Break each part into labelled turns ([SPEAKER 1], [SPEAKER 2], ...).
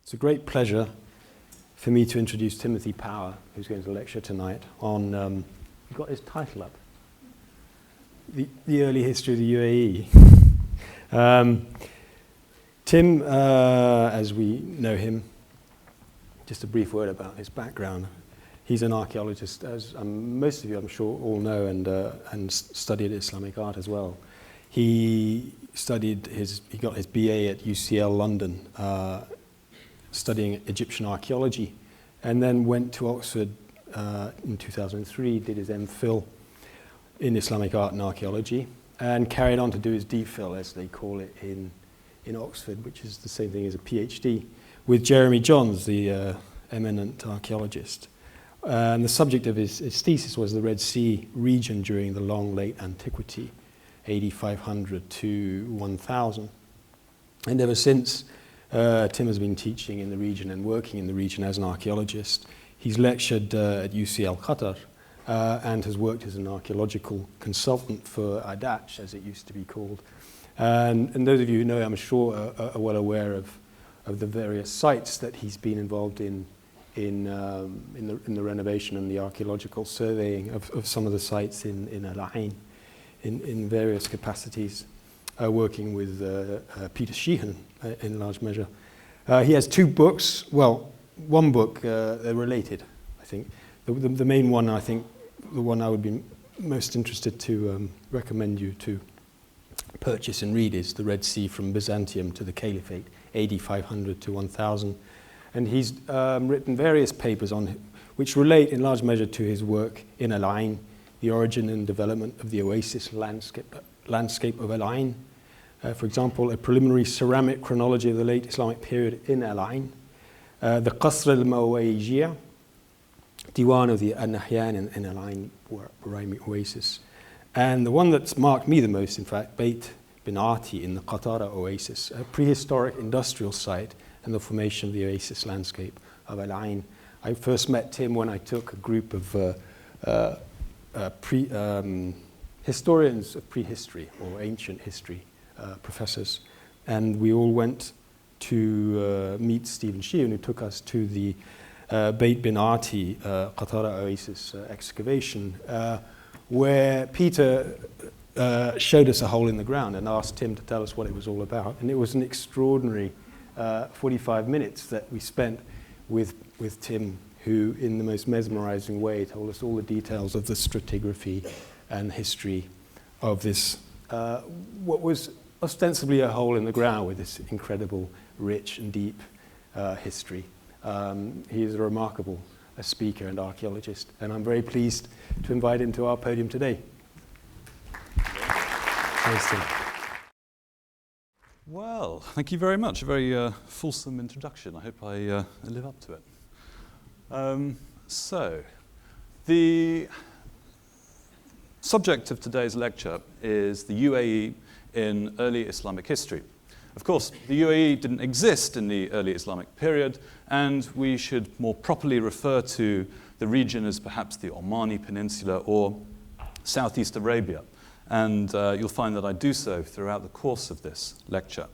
[SPEAKER 1] It's a great pleasure for me to introduce Timothy Power, who's going to lecture tonight on, you've got his title up, the early history of the UAE. Tim, as we know him, just a brief word about his background. He's an archaeologist, as most of you, I'm sure, all know, and studied Islamic art as well. He got his BA at UCL London, studying Egyptian archaeology, and then went to Oxford in 2003, did his MPhil in Islamic art and archaeology, and carried on to do his DPhil, as they call it, in Oxford, which is the same thing as a PhD, with Jeremy Johns, the eminent archaeologist. And the subject of his thesis was the Red Sea region during the long late antiquity, 8500 to 1000. And ever since, Tim has been teaching in the region and working in the region as an archaeologist. He's lectured at UCL Qatar and has worked as an archaeological consultant for ADACH, as it used to be called. And those of you who know, I'm sure, are well aware of the various sites that he's been involved in the renovation and the archaeological surveying of some of the sites in Al-Ain in various capacities, working with Peter Sheehan in large measure. He has two books. Well, one book, they're related, I think. The main one, I think, the one I would be most interested to recommend you to purchase and read is The Red Sea from Byzantium to the Caliphate, 8500 to 1000. And he's written various papers on which relate in large measure to his work in Al-Ain, the origin and development of the oasis landscape of Al-Ain. For example, a preliminary ceramic chronology of the late Islamic period in Al-Ain, the Qasr al-Mawayjiyah, Diwan of the An-Nahyan in Al-Ain Buraimi Oasis, and the one that's marked me the most, in fact, Beit bin Ati in the Qatara Oasis, a prehistoric industrial site and the formation of the oasis landscape of Al-Ain. I first met Tim when I took a group of historians of prehistory or ancient history professors, and we all went to meet Stephen Sheehan, who took us to the Beit bin Ati Qatara Oasis excavation, where Peter showed us a hole in the ground and asked Tim to tell us what it was all about. And it was an extraordinary 45 minutes that we spent with Tim, who in the most mesmerizing way told us all the details of the stratigraphy and history of this, what was ostensibly a hole in the ground with this incredible, rich and deep history. He is a remarkable speaker and archaeologist, and I'm very pleased to invite him to our podium today. Thanks, Tim.
[SPEAKER 2] Well, thank you very much. A very fulsome introduction. I hope I live up to it. So, the subject of today's lecture is the UAE in early Islamic history. Of course, the UAE didn't exist in the early Islamic period, and we should more properly refer to the region as perhaps the Omani Peninsula or Southeast Arabia. And you'll find that I do so throughout the course of this lecture.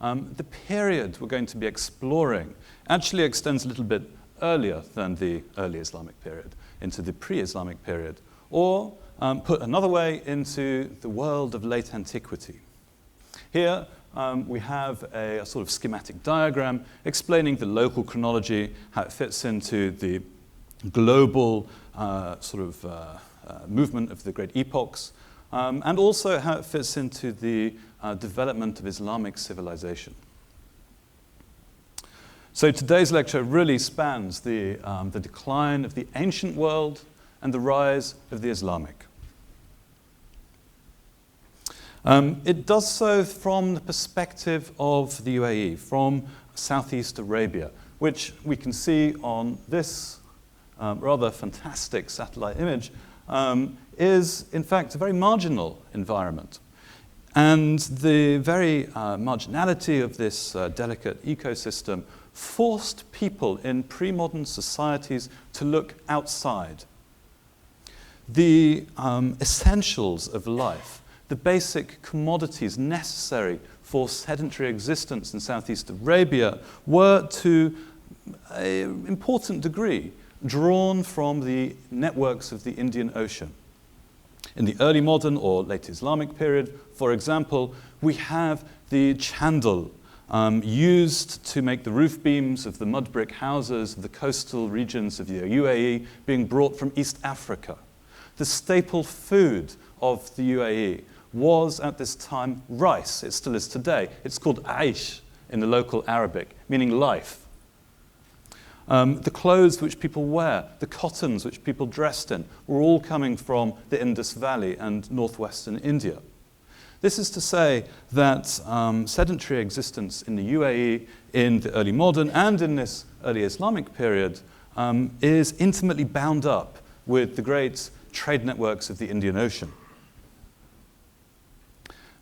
[SPEAKER 2] The period we're going to be exploring actually extends a little bit earlier than the early Islamic period, into the pre-Islamic period, or put another way, into the world of late antiquity. Here we have a sort of schematic diagram explaining the local chronology, how it fits into the global movement of the great epochs, and also how it fits into the development of Islamic civilization. So today's lecture really spans the decline of the ancient world and the rise of the Islamic. It does so from the perspective of the UAE, from Southeast Arabia, which we can see on this rather fantastic satellite image, is in fact a very marginal environment. And the very marginality of this delicate ecosystem forced people in pre-modern societies to look outside. The essentials of life, the basic commodities necessary for sedentary existence in Southeast Arabia were to an important degree drawn from the networks of the Indian Ocean. In the early modern or late Islamic period, for example, we have the chandel used to make the roof beams of the mud brick houses of the coastal regions of the UAE being brought from East Africa. The staple food of the UAE was at this time rice. It still is today. It's called aish in the local Arabic, meaning life. The clothes which people wear, the cottons which people dressed in, were all coming from the Indus Valley and northwestern India. This is to say that sedentary existence in the UAE in the early modern and in this early Islamic period is intimately bound up with the great trade networks of the Indian Ocean.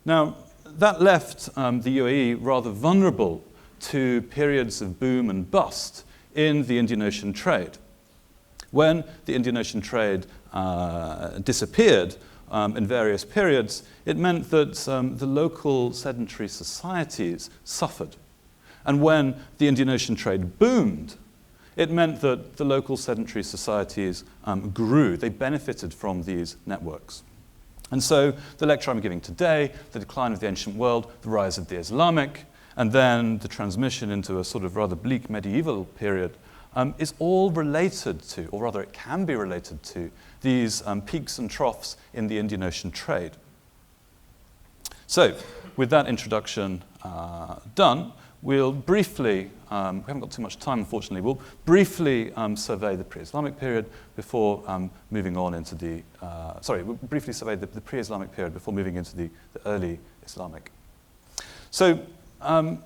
[SPEAKER 2] Now, that left the UAE rather vulnerable to periods of boom and bust in the Indian Ocean trade. When the Indian Ocean trade disappeared in various periods, it meant that the local sedentary societies suffered. And when the Indian Ocean trade boomed, it meant that the local sedentary societies grew. They benefited from these networks. And so the lecture I'm giving today, the decline of the ancient world, the rise of the Islamic, and then the transmission into a sort of rather bleak medieval period, is all related to, or rather it can be related to, these peaks and troughs in the Indian Ocean trade. So, with that introduction done, we'll briefly, we haven't got too much time unfortunately, we'll briefly survey the pre-Islamic period before moving on into the, we'll briefly survey the pre-Islamic period before moving into the early Islamic. So,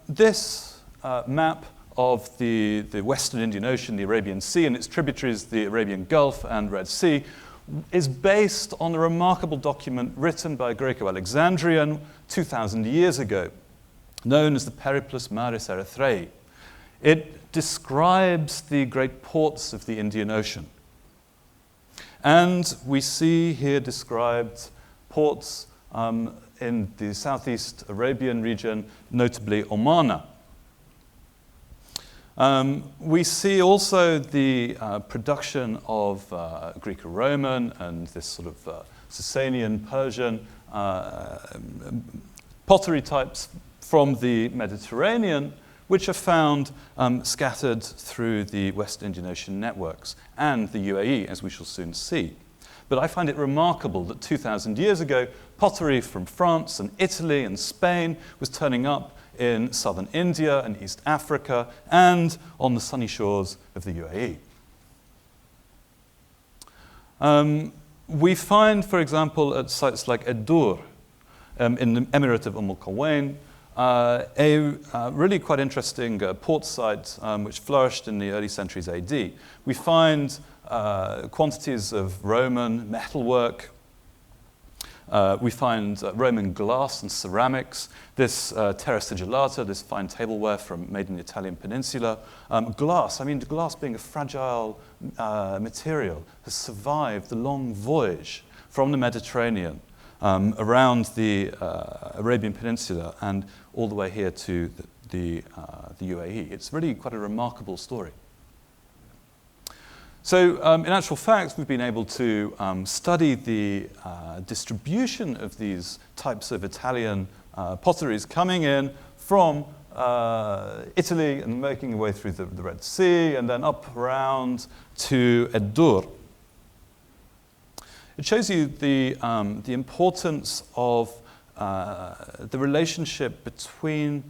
[SPEAKER 2] this map of the Western Indian Ocean, the Arabian Sea, and its tributaries, the Arabian Gulf and Red Sea, is based on a remarkable document written by a Greco-Alexandrian 2,000 years ago, known as the Periplus Maris Erythraei. It describes the great ports of the Indian Ocean. And we see here described ports in the Southeast Arabian region, notably Oman. We see also the production of Greco-Roman and this sort of Sasanian, Persian pottery types from the Mediterranean, which are found scattered through the West Indian Ocean networks and the UAE, as we shall soon see. But I find it remarkable that 2,000 years ago, pottery from France and Italy and Spain was turning up in southern India and East Africa and on the sunny shores of the UAE. We find, for example, at sites like Ad-Dur in the Emirate of Al-Quwain, a really quite interesting port site which flourished in the early centuries AD. We find quantities of Roman metalwork. We find Roman glass and ceramics, this terra sigillata, this fine tableware made in the Italian peninsula. Glass being a fragile material, has survived the long voyage from the Mediterranean around the Arabian Peninsula and all the way here to the UAE. It's really quite a remarkable story. So in actual fact, we've been able to study the distribution of these types of Italian potteries coming in from Italy and making their way through the Red Sea and then up around to Ad-Dur. It shows you the importance of the relationship between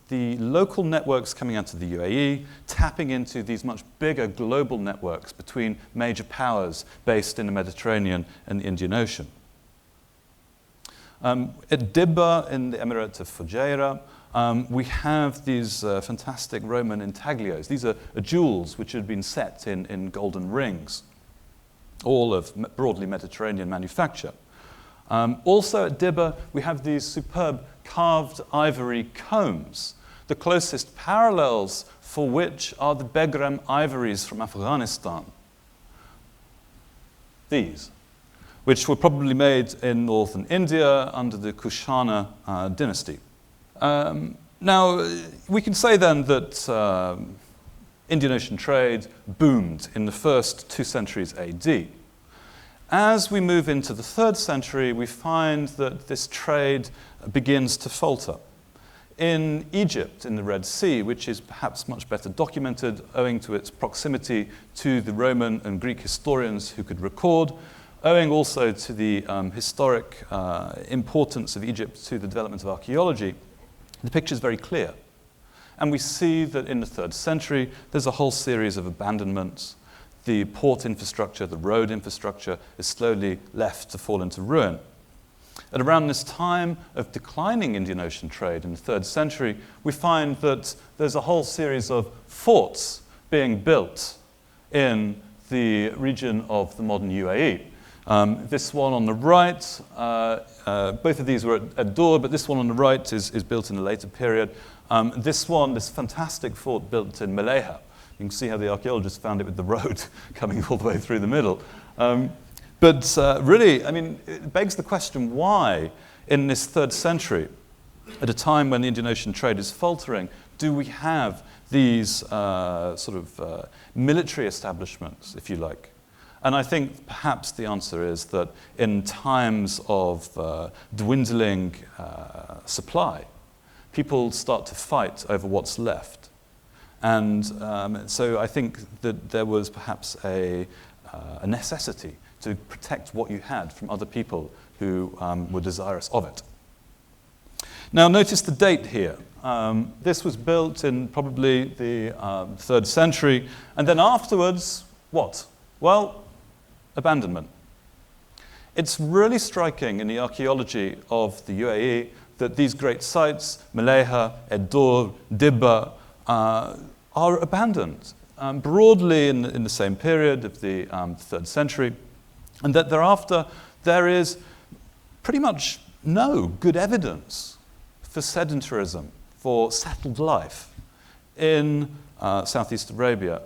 [SPEAKER 2] the local networks coming out of the UAE, tapping into these much bigger global networks between major powers based in the Mediterranean and the Indian Ocean. At Dibba in the Emirate of Fujairah, we have these fantastic Roman intaglios. These are jewels which had been set in golden rings, all of broadly Mediterranean manufacture. Also at Dibba, we have these superb carved ivory combs, the closest parallels for which are the Begram ivories from Afghanistan. These, which were probably made in northern India under the Kushana dynasty. Now, we can say then that Indian Ocean trade boomed in the first 2 centuries AD. As we move into the 3rd century, we find that this trade begins to falter. In Egypt, in the Red Sea, which is perhaps much better documented owing to its proximity to the Roman and Greek historians who could record, owing also to the historic importance of Egypt to the development of archaeology, the picture is very clear. And we see that in the 3rd century, there's a whole series of abandonments. The port infrastructure, the road infrastructure is slowly left to fall into ruin. At around this time of declining Indian Ocean trade in the 3rd century, we find that there's a whole series of forts being built in the region of the modern UAE. This one on the right, both of these were at Dor, but this one on the right is built in a later period. This one, this fantastic fort built in Malaha. You can see how the archaeologists found it with the road coming all the way through the middle. But really, I mean, it begs the question, why in this 3rd century, at a time when the Indian Ocean trade is faltering, do we have these military establishments, if you like? And I think perhaps the answer is that in times of dwindling supply, people start to fight over what's left. And so I think that there was perhaps a necessity to protect what you had from other people who were desirous of it. Now notice the date here. This was built in probably the 3rd century, and then afterwards, what? Well, abandonment. It's really striking in the archaeology of the UAE that these great sites, Malaha, Ed-Dor, Dibba, are abandoned broadly in the same period of the 3rd century, and that thereafter there is pretty much no good evidence for sedentarism, for settled life in Southeast Arabia.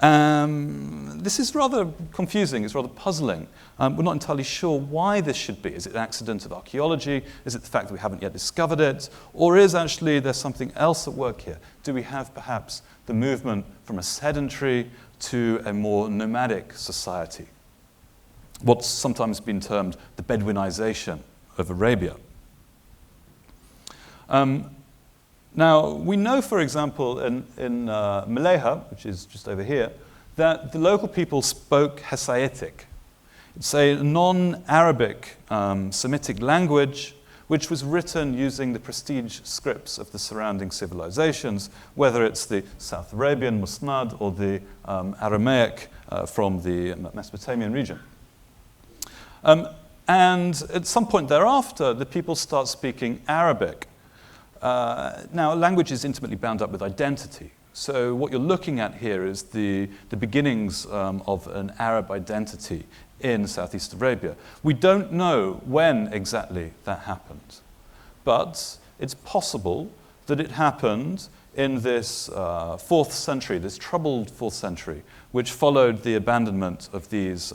[SPEAKER 2] This is rather confusing, it's rather puzzling. We're not entirely sure why this should be. Is it an accident of archaeology? Is it the fact that we haven't yet discovered it? Or is actually there something else at work here? Do we have perhaps the movement from a sedentary to a more nomadic society? What's sometimes been termed the Bedouinization of Arabia. Now, we know, for example, in Malaha, which is just over here, that the local people spoke Hessaitic. It's a non-Arabic Semitic language which was written using the prestige scripts of the surrounding civilizations, whether it's the South Arabian Musnad or the Aramaic from the Mesopotamian region. And at some point thereafter, the people start speaking Arabic. Now, language is intimately bound up with identity. So what you're looking at here is the beginnings of an Arab identity in Southeast Arabia. We don't know when exactly that happened, but it's possible that it happened in this 4th century, this troubled 4th century, which followed the abandonment of these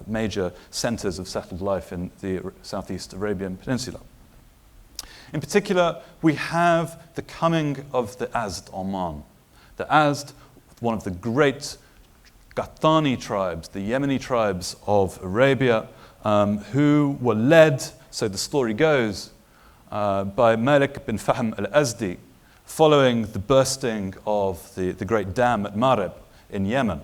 [SPEAKER 2] major centers of settled life in the Southeast Arabian Peninsula. In particular, we have the coming of the Azd Oman. The Azd, one of the great Qahtani tribes, the Yemeni tribes of Arabia, who were led, so the story goes, by Malik bin Fahm al-Azdi, following the bursting of the great dam at Marib in Yemen.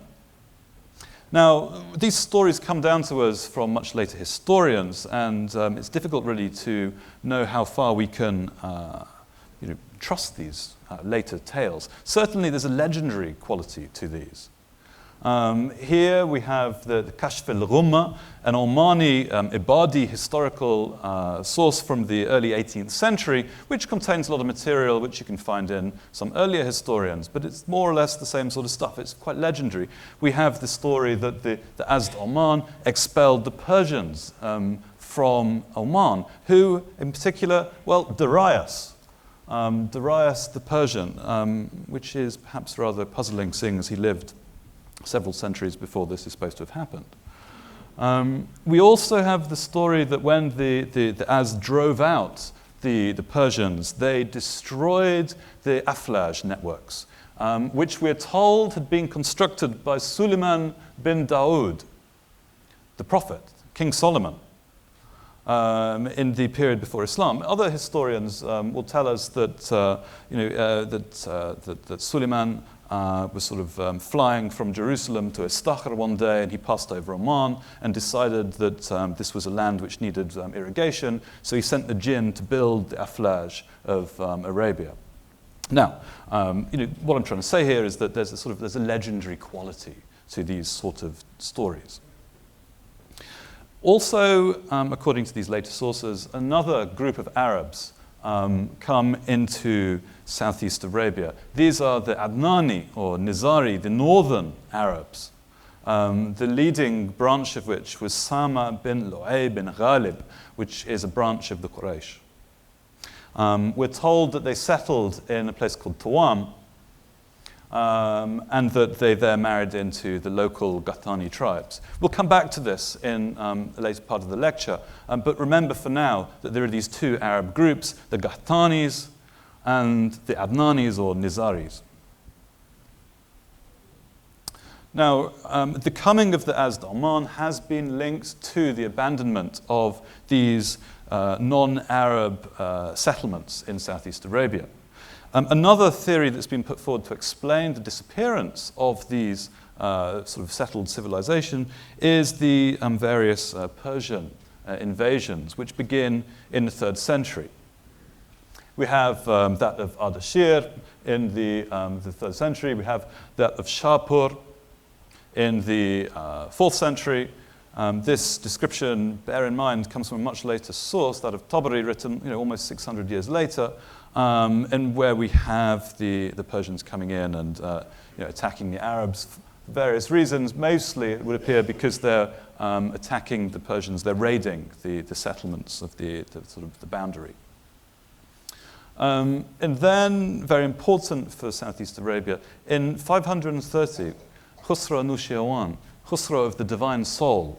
[SPEAKER 2] Now, these stories come down to us from much later historians, and it's difficult really to know how far we can trust these later tales. Certainly there's a legendary quality to these. Here we have the Kashf al-Ghumma, an Omani Ibadi historical source from the early 18th century, which contains a lot of material which you can find in some earlier historians, but it's more or less the same sort of stuff. It's quite legendary. We have the story that the Azd Oman expelled the Persians from Oman, who in particular, well, Darius the Persian, which is perhaps rather puzzling seeing as he lived several centuries before this is supposed to have happened. We also have the story that when the Azd drove out the Persians, they destroyed the Aflaj networks, which we're told had been constructed by Suleiman bin Dawood, the prophet, King Solomon, in the period before Islam. Other historians will tell us that that Suleiman was sort of flying from Jerusalem to Istakhr one day, and he passed over Oman and decided that this was a land which needed irrigation, so he sent the jinn to build the Aflaj of Arabia. Now, what I'm trying to say here is that there's a legendary quality to these sort of stories. Also, according to these later sources, another group of Arabs come into Southeast Arabia. These are the Adnani or Nizari, the northern Arabs, the leading branch of which was Sama bin Lu'ay bin Ghalib, which is a branch of the Quraysh. We're told that they settled in a place called Tawam, and that they there married into the local Ghattani tribes. We'll come back to this in the later part of the lecture, but remember for now that there are these two Arab groups, the Ghattanis and the Adnanis or Nizaris. Now, the coming of the Azd Oman has been linked to the abandonment of these non-Arab settlements in Southeast Arabia. Another theory that's been put forward to explain the disappearance of these sort of settled civilization is the various Persian invasions, which begin in the 3rd century. We have that of Ardashir in the 3rd century. We have that of Shapur in the 4th century. This description, bear in mind, comes from a much later source, that of Tabari, written almost 600 years later, and where we have the Persians coming in and attacking the Arabs for various reasons. Mostly, it would appear, because they're attacking the Persians, they're raiding the settlements of the sort of the boundary. And then, very important for Southeast Arabia, in 530, Khusro Nushiawan, Khusro of the Divine Soul,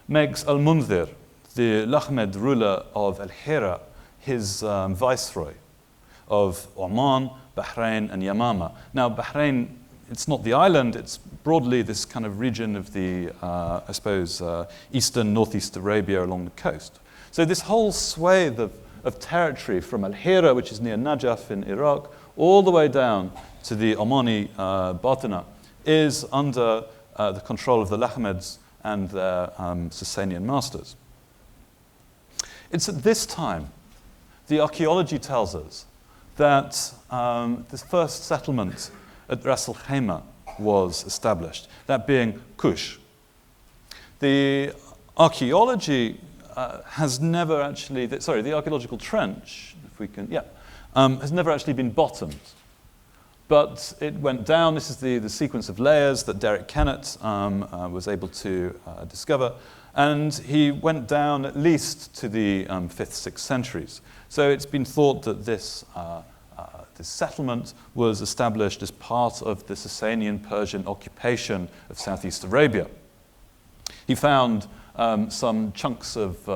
[SPEAKER 2] makes Al-Mundhir, the Lakhmed ruler of Al-Hira, his viceroy of Oman, Bahrain, and Yamama. Now, Bahrain, it's not the island, it's broadly this kind of region of the, I suppose, eastern, northeast Arabia along the coast. So this whole swathe of territory from Al-Hira, which is near Najaf in Iraq, all the way down to the Omani Batina, is under the control of the Lakhmids and their Sasanian masters. It's at this time, the archaeology tells us, that the first settlement at Ras Al Khaimah was established, that being Kush. The archaeology has never actually, the archaeological trench, if we can, has never actually been bottomed. But it went down. This is the sequence of layers that Derek Kennett was able to discover. And he went down at least to the 5th, 6th centuries. So it's been thought that this settlement was established as part of the Sasanian Persian occupation of Southeast Arabia. He found some chunks of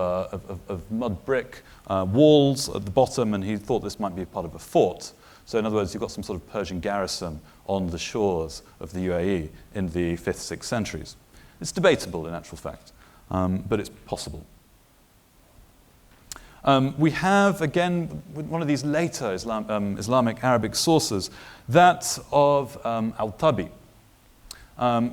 [SPEAKER 2] mud brick walls at the bottom, and he thought this might be part of a fort. So in other words, you've got some sort of Persian garrison on the shores of the UAE in the 5th, 6th centuries. It's debatable in actual fact, but it's possible. We have, again, one of these later Islamic Arabic sources, that of Al-Tabi,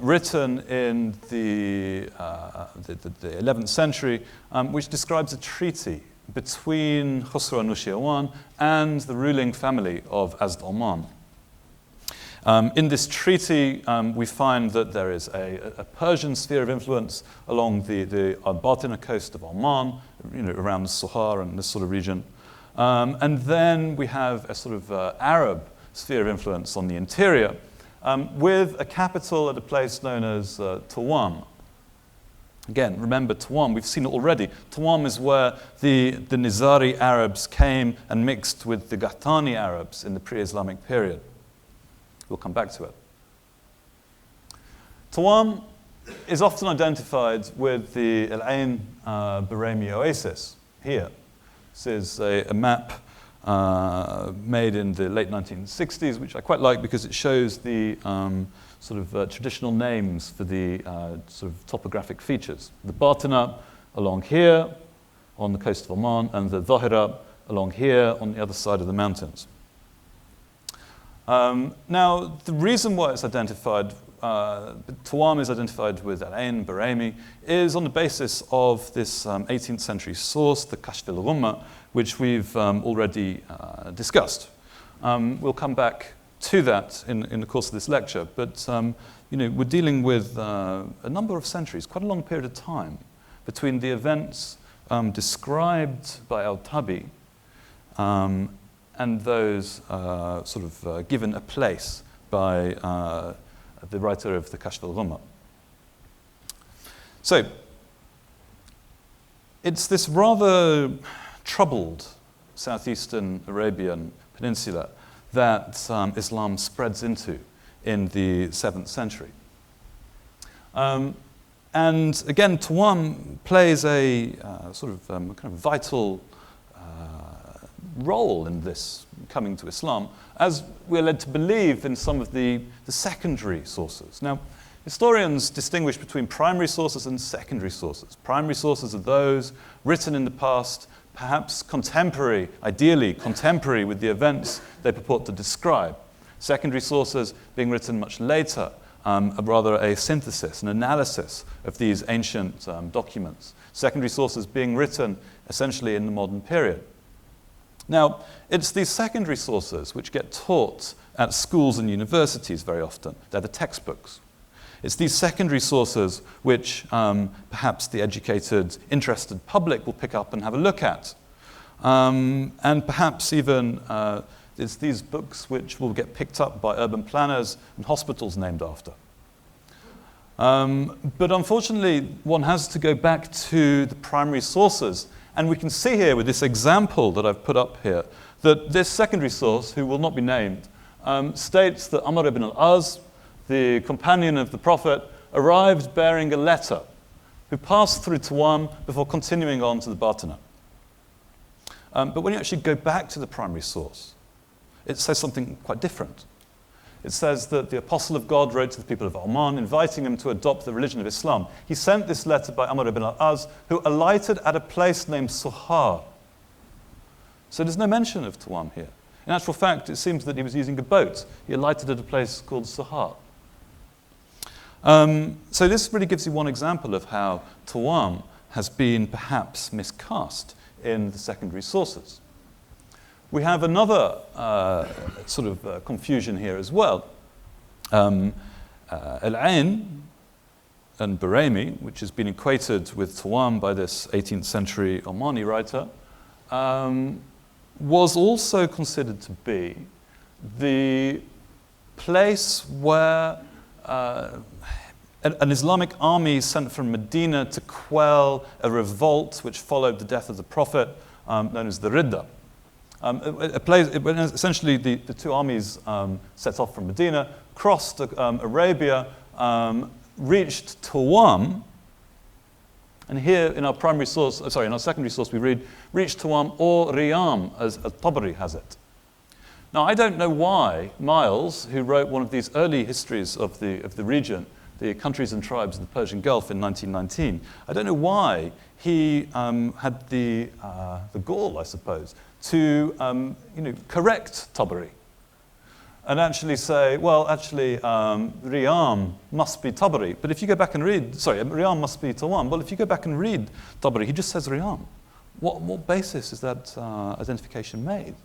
[SPEAKER 2] written in the 11th century, which describes a treaty between Khusro Nushiawan and the ruling family of Azd Oman. In this treaty, we find that there is a Persian sphere of influence along the Batina coast of Oman, around Suhar and this sort of region. And then we have a sort of Arab sphere of influence on the interior, with a capital at a place known as Tawam. Again, remember Tawam, we've seen it already. Tawam is where the Nizari Arabs came and mixed with the Ghattani Arabs in the pre-Islamic period. We'll come back to it. Tawam is often identified with the Al Ain Barami oasis here. This is a map made in the late 1960s, which I quite like because it shows the traditional names for the sort of topographic features. The Batina along here on the coast of Oman, and the Dhahira along here on the other side of the mountains. Now, the reason why it's identified, Tawam is identified with Al-Ain, Barami, is on the basis of this 18th century source, the Kashf al-Ghumma, which we've already discussed. We'll come back to that in the course of this lecture, but we're dealing with a number of centuries, quite a long period of time, between the events described by al-Tabi and those given a place by the writer of the Kashf al-Ghumma. So, it's this rather troubled southeastern Arabian peninsula that Islam spreads into in the 7th century. And again, Tawam plays a kind of vital role in this coming to Islam, as we're led to believe in some of the secondary sources. Now, historians distinguish between primary sources and secondary sources. Primary sources are those written in the past, perhaps contemporary, ideally contemporary with the events they purport to describe. Secondary sources being written much later, rather a synthesis, an analysis of these ancient documents. Secondary sources being written essentially in the modern period. Now, it's these secondary sources which get taught at schools and universities very often. They're the textbooks. It's these secondary sources which perhaps the educated, interested public will pick up and have a look at. And perhaps even it's these books which will get picked up by urban planners and hospitals named after. But unfortunately, one has to go back to the primary sources. And we can see here with this example that I've put up here, that this secondary source, who will not be named, states that Amr ibn al-Az, the companion of the Prophet, arrived bearing a letter, who passed through Tawam before continuing on to the Batina. But when you actually go back to the primary source, it says something quite different. It says that the Apostle of God wrote to the people of Oman, inviting them to adopt the religion of Islam. He sent this letter by Amr ibn al-Az, who alighted at a place named Suhar. So there's no mention of Tawam here. In actual fact, it seems that he was using a boat. He alighted at a place called Suhar. So this really gives you one example of how Tawam has been perhaps miscast in the secondary sources. We have another confusion here as well. Al-Ain and Barami, which has been equated with Tawam by this 18th century Omani writer, was also considered to be the place where an Islamic army sent from Medina to quell a revolt which followed the death of the Prophet, known as the Ridda. Essentially, the two armies set off from Medina, crossed Arabia, reached Tawam, and here in our primary source, in our secondary source, we read, reached Tawam or Riyam, as Tabari has it. Now, I don't know why Miles, who wrote one of these early histories of the region, the countries and tribes of the Persian Gulf in 1919, I don't know why he had the gall, I suppose, to correct Tabari and actually say, well, actually, Riyam must be Tabari. But if you go back and read, Riyam must be Tawam. Well, if you go back and read Tabari, he just says Riyam. What basis is that identification made?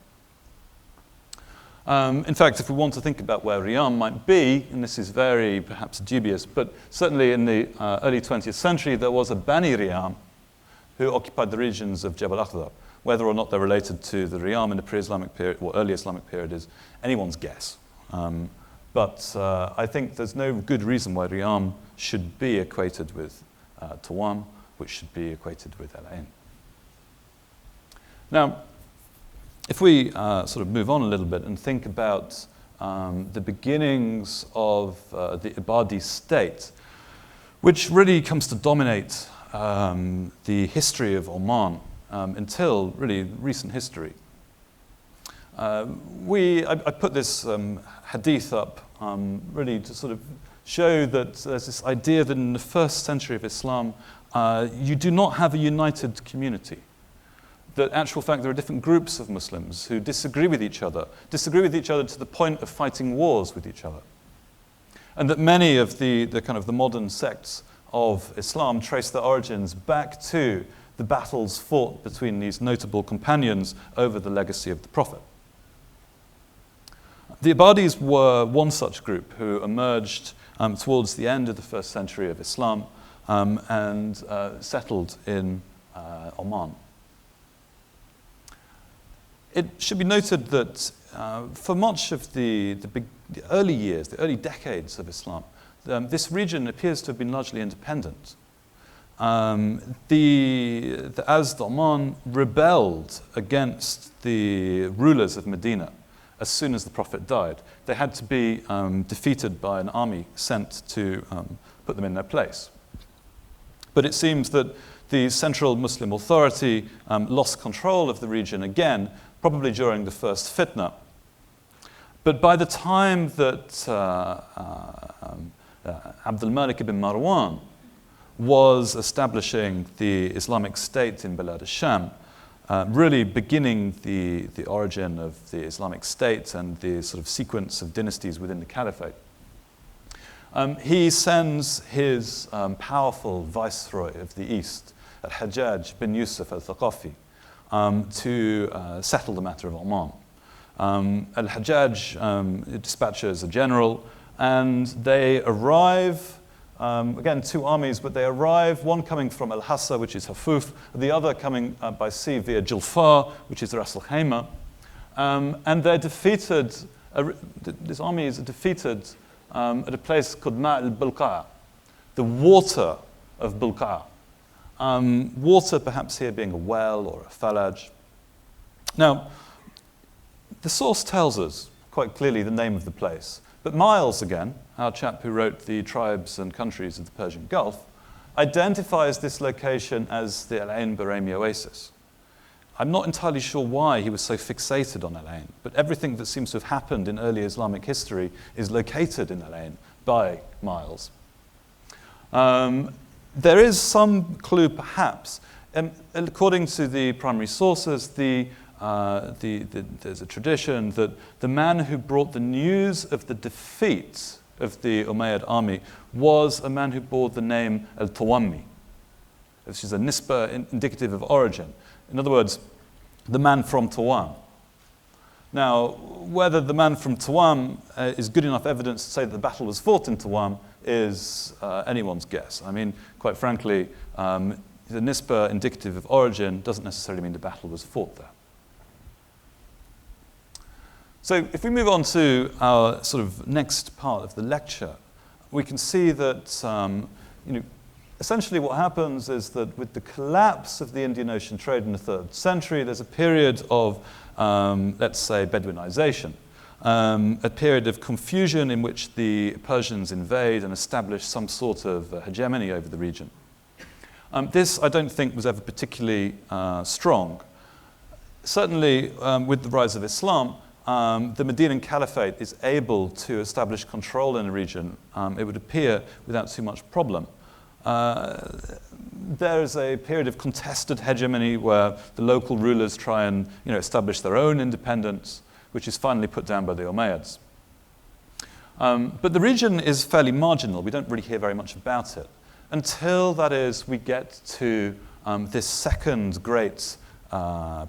[SPEAKER 2] In fact, if we want to think about where Riyam might be, and this is very perhaps dubious, but certainly in the early 20th century, there was a Bani Riyam who occupied the regions of Jabal Akhdar. Whether or not they're related to the Riyam in the pre-Islamic period or early Islamic period is anyone's guess. But I think there's no good reason why Riyam should be equated with Tawam, which should be equated with Al-Ain. Now, if we move on a little bit and think about the beginnings of the Ibadi state, which really comes to dominate the history of Oman until really recent history. I put this hadith up really to sort of show that there's this idea that in the first century of Islam, you do not have a united community. That actual fact there are different groups of Muslims who disagree with each other to the point of fighting wars with each other. And that many of the kind of the modern sects of Islam trace their origins back to the battles fought between these notable companions over the legacy of the Prophet. The Abbadis were one such group who emerged towards the end of the first century of Islam and settled in Oman. It should be noted that for much of the early years, the early decades of Islam, this region appears to have been largely independent. As the Oman rebelled against the rulers of Medina as soon as the Prophet died, they had to be defeated by an army sent to put them in their place. But it seems that the central Muslim authority lost control of the region again, probably during the first fitna. But by the time that Abdul Malik ibn Marwan was establishing the Islamic State in Balad al-Sham, really beginning the origin of the Islamic State and the sort of sequence of dynasties within the caliphate, he sends his powerful viceroy of the East, al-Hajjaj bin Yusuf al-Thaqafi, to settle the matter of Oman. Al-Hajjaj dispatches a general, and they arrive, again, two armies, but they arrive, one coming from Al-Hassa, which is Hafuf, the other coming by sea via Julfar, which is Ras al-Khaimah. And they're defeated, this army is defeated at a place called Ma' al-Bulqa', the water of Bulqa'. Water perhaps here being a well or a falaj. Now, the source tells us quite clearly the name of the place, but Miles again, our chap who wrote the Tribes and Countries of the Persian Gulf, identifies this location as the Al-Ain Barami Oasis. I'm not entirely sure why he was so fixated on Al-Ain, but everything that seems to have happened in early Islamic history is located in Al-Ain by Miles. There is some clue, perhaps. According to the primary sources, there's a tradition that the man who brought the news of the defeat of the Umayyad army was a man who bore the name Al-Tawammi, which is a nisba indicative of origin. In other words, the man from Tawam. Now, whether the man from Tawam is good enough evidence to say that the battle was fought in Tawam is anyone's guess. I mean, quite frankly, the nisba indicative of origin doesn't necessarily mean the battle was fought there. So if we move on to our sort of next part of the lecture, we can see that essentially what happens is that with the collapse of the Indian Ocean trade in the 3rd century, there's a period of, let's say, Bedouinization. A period of confusion in which the Persians invade and establish some sort of hegemony over the region. This, I don't think, was ever particularly strong. Certainly, with the rise of Islam, the Medinan Caliphate is able to establish control in the region, it would appear, without too much problem. There is a period of contested hegemony where the local rulers try and establish their own independence, which is finally put down by the Umayyads. But the region is fairly marginal. We don't really hear very much about it until, that is, we get to this second great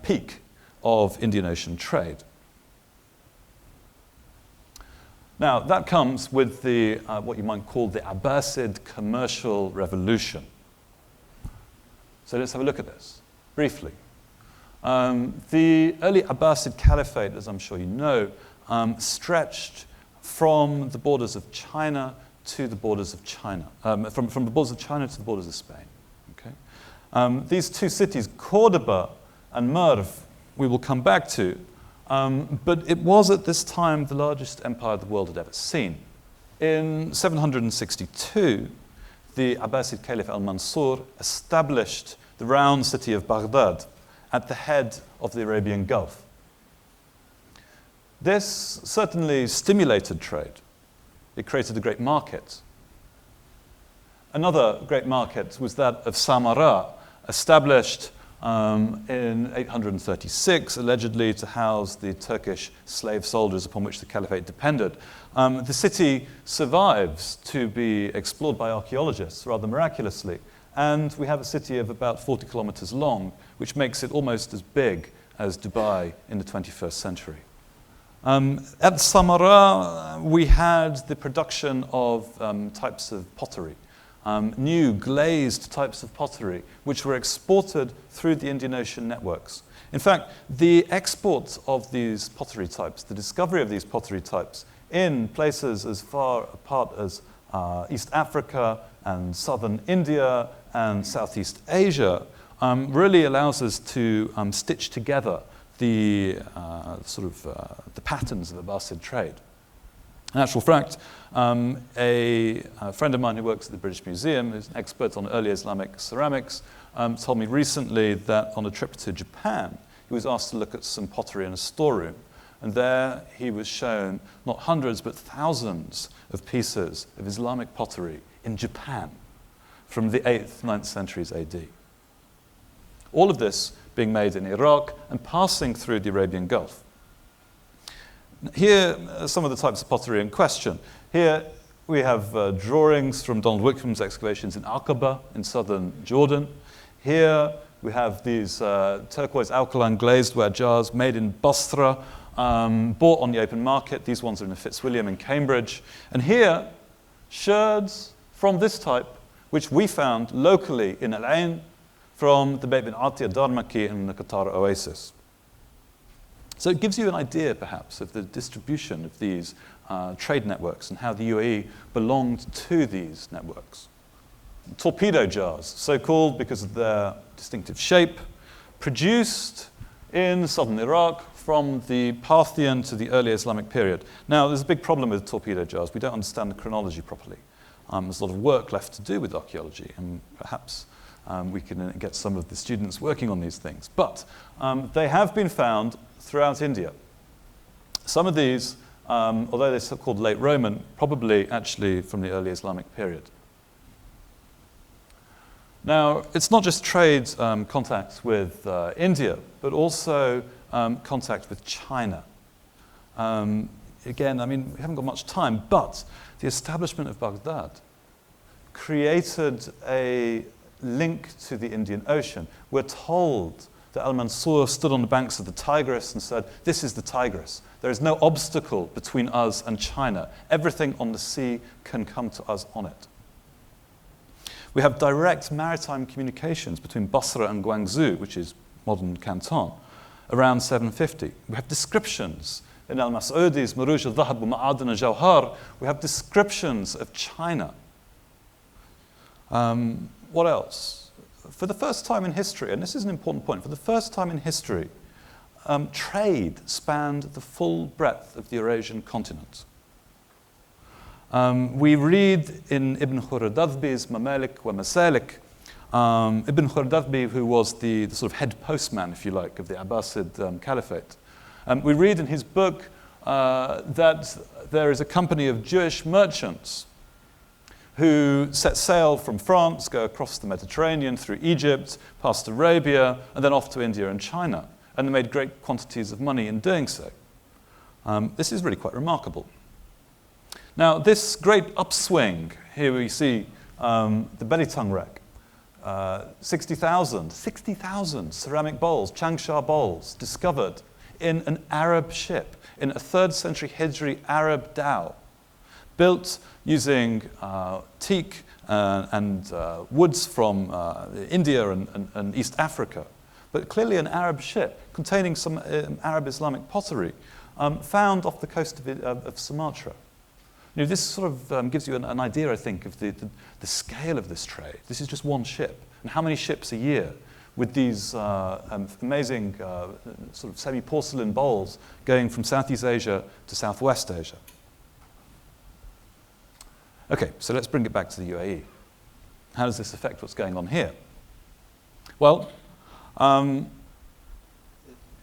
[SPEAKER 2] peak of Indian Ocean trade. Now, that comes with the what you might call the Abbasid commercial revolution. So let's have a look at this briefly. The early Abbasid Caliphate, as I'm sure you know, stretched from the borders of China to the borders of China, from the borders of China to the borders of Spain. Okay? These two cities, Cordoba and Merv, we will come back to, but it was at this time the largest empire the world had ever seen. In 762, the Abbasid Caliph al-Mansur established the round city of Baghdad at the head of the Arabian Gulf. This certainly stimulated trade. It created a great market. Another great market was that of Samarra, established in 836, allegedly to house the Turkish slave soldiers upon which the caliphate depended. The city survives to be explored by archaeologists rather miraculously, and we have a city of about 40 kilometers long, which makes it almost as big as Dubai in the 21st century. At Samarra, we had the production of types of pottery, new glazed types of pottery, which were exported through the Indian Ocean networks. In fact, the export of these pottery types, the discovery of these pottery types in places as far apart as East Africa and southern India and Southeast Asia, really allows us to stitch together the the patterns of Abbasid trade. In actual fact, a friend of mine who works at the British Museum, who's an expert on early Islamic ceramics, told me recently that on a trip to Japan, he was asked to look at some pottery in a storeroom. And there he was shown not hundreds, but thousands of pieces of Islamic pottery in Japan from the 8th, 9th centuries AD. All of this being made in Iraq and passing through the Arabian Gulf. Here are some of the types of pottery in question. Here we have drawings from Donald Wickham's excavations in Aqaba in southern Jordan. Here we have these turquoise alkaline glazed ware jars made in Basra, bought on the open market. These ones are in the Fitzwilliam in Cambridge. And here, sherds from this type, which we found locally in Al-Ain from the Beit bin Atiyah Darmaki in the Qatar Oasis. So it gives you an idea, perhaps, of the distribution of these trade networks and how the UAE belonged to these networks. Torpedo jars, so called because of their distinctive shape, produced in southern Iraq from the Parthian to the early Islamic period. Now, there's a big problem with torpedo jars. We don't understand the chronology properly. There's a lot of work left to do with archaeology, and perhaps we can get some of the students working on these things. But they have been found throughout India. Some of these, although they're so-called late Roman, probably actually from the early Islamic period. Now, it's not just trade contacts with India, but also contact with China. Again, I mean, we haven't got much time, but the establishment of Baghdad created a link to the Indian Ocean. We're told that Al-Mansur stood on the banks of the Tigris and said, "This is the Tigris. There is no obstacle between us and China. Everything on the sea can come to us on it." We have direct maritime communications between Basra and Guangzhou, which is modern Canton, around 750. We have descriptions in Al-Mas'udi's Muruj al-Dhahab wa Ma'adan al-Jawhar. We have descriptions of China. What else? For the first time in history, and this is an important point, for the first time in history, trade spanned the full breadth of the Eurasian continent. We read in Ibn Khordadbi's Mamalik wa Masalik, Ibn Khordadbi, who was the sort of head postman, if you like, of the Abbasid caliphate. We read in his book that there is a company of Jewish merchants who set sail from France, go across the Mediterranean, through Egypt, past Arabia, and then off to India and China. And they made great quantities of money in doing so. This is really quite remarkable. Now, this great upswing, here we see the Belitung wreck, 60,000 ceramic bowls, Changsha bowls, discovered in an Arab ship, in a 3rd century Hijri Arab dhow, built using teak and woods from India and East Africa, but clearly an Arab ship containing some Arab Islamic pottery found off the coast of Sumatra. You know, this sort of gives you an idea, I think, of the scale of this trade. This is just one ship, and how many ships a year with these amazing sort of semi-porcelain bowls going from Southeast Asia to Southwest Asia. Okay, so let's bring it back to the UAE. How does this affect what's going on here? Well,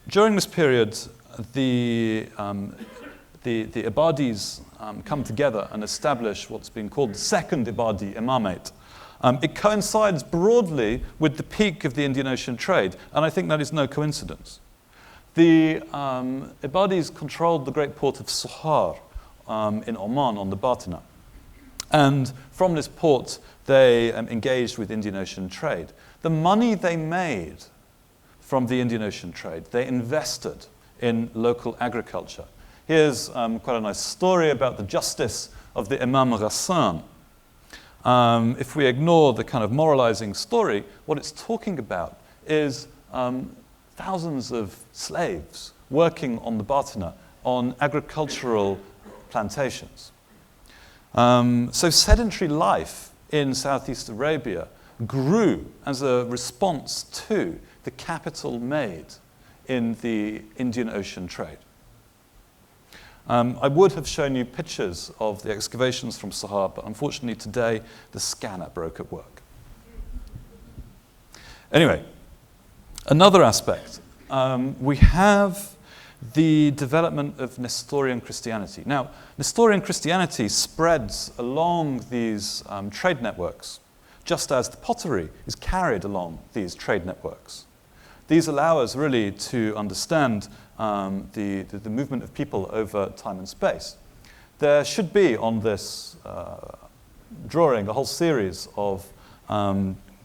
[SPEAKER 2] During this period, the Ibadis come together and establish what's been called the second Ibadi imamate. It coincides broadly with the peak of the Indian Ocean trade, and I think that is no coincidence. The Ibadis controlled the great port of Sohar in Oman on the Batna. And from this port, they engaged with Indian Ocean trade. The money they made from the Indian Ocean trade, they invested in local agriculture. Here's quite a nice story about the justice of the Imam Ghassan. If we ignore the kind of moralizing story, what it's talking about is thousands of slaves working on the Batna on agricultural plantations. So sedentary life in Southeast Arabia grew as a response to the capital made in the Indian Ocean trade. I would have shown you pictures of the excavations from Sohar, but unfortunately today the scanner broke at work. Anyway, another aspect, we have the development of Nestorian Christianity. Now, Nestorian Christianity spreads along these trade networks, just as the pottery is carried along these trade networks. These allow us really to understand the movement of people over time and space. There should be on this drawing a whole series of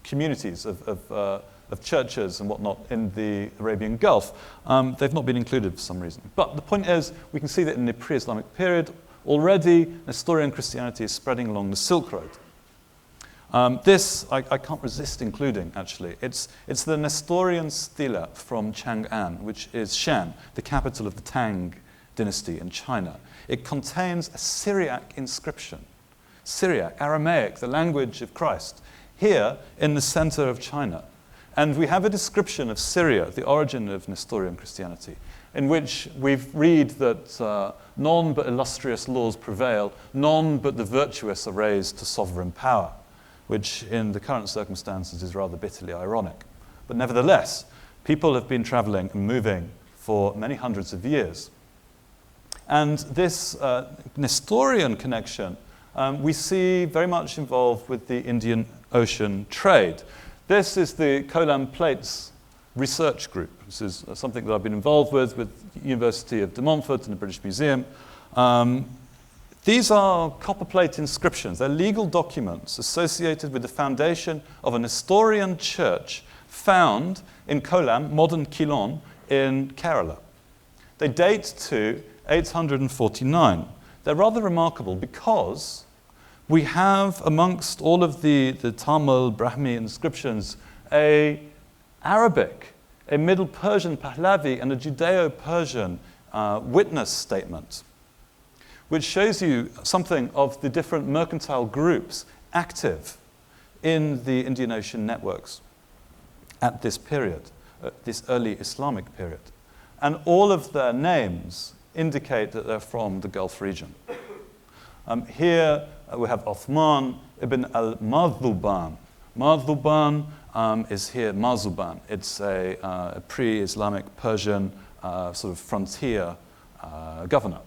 [SPEAKER 2] communities of churches and whatnot in the Arabian Gulf. They've not been included for some reason. But the point is, we can see that in the pre-Islamic period, already Nestorian Christianity is spreading along the Silk Road. This, I can't resist including, actually. It's the Nestorian stela from Chang'an, which is Shan, the capital of the Tang dynasty in China. It contains a Syriac inscription. Syriac, Aramaic, the language of Christ, here in the center of China. And we have a description of Syria, the origin of Nestorian Christianity, in which we read that none but illustrious laws prevail, none but the virtuous are raised to sovereign power, which in the current circumstances is rather bitterly ironic. But nevertheless, people have been traveling and moving for many hundreds of years. And this Nestorian connection we see very much involved with the Indian Ocean trade. This is the Kolam Plates research group. This is something that I've been involved with the University of De Montfort and the British Museum. These are copperplate inscriptions. They're legal documents associated with the foundation of a Nestorian church found in Kolam, modern Ceylon, in Kerala. They date to 849. They're rather remarkable because we have, amongst all of the Tamil, Brahmi inscriptions, a Arabic, a Middle Persian Pahlavi, and a Judeo-Persian witness statement, which shows you something of the different mercantile groups active in the Indian Ocean networks at this period, this early Islamic period. And all of their names indicate that they're from the Gulf region. Here we have Uthman ibn al-Madhuban. Madhuban is here Mazuban. It's a pre-Islamic Persian sort of frontier governor.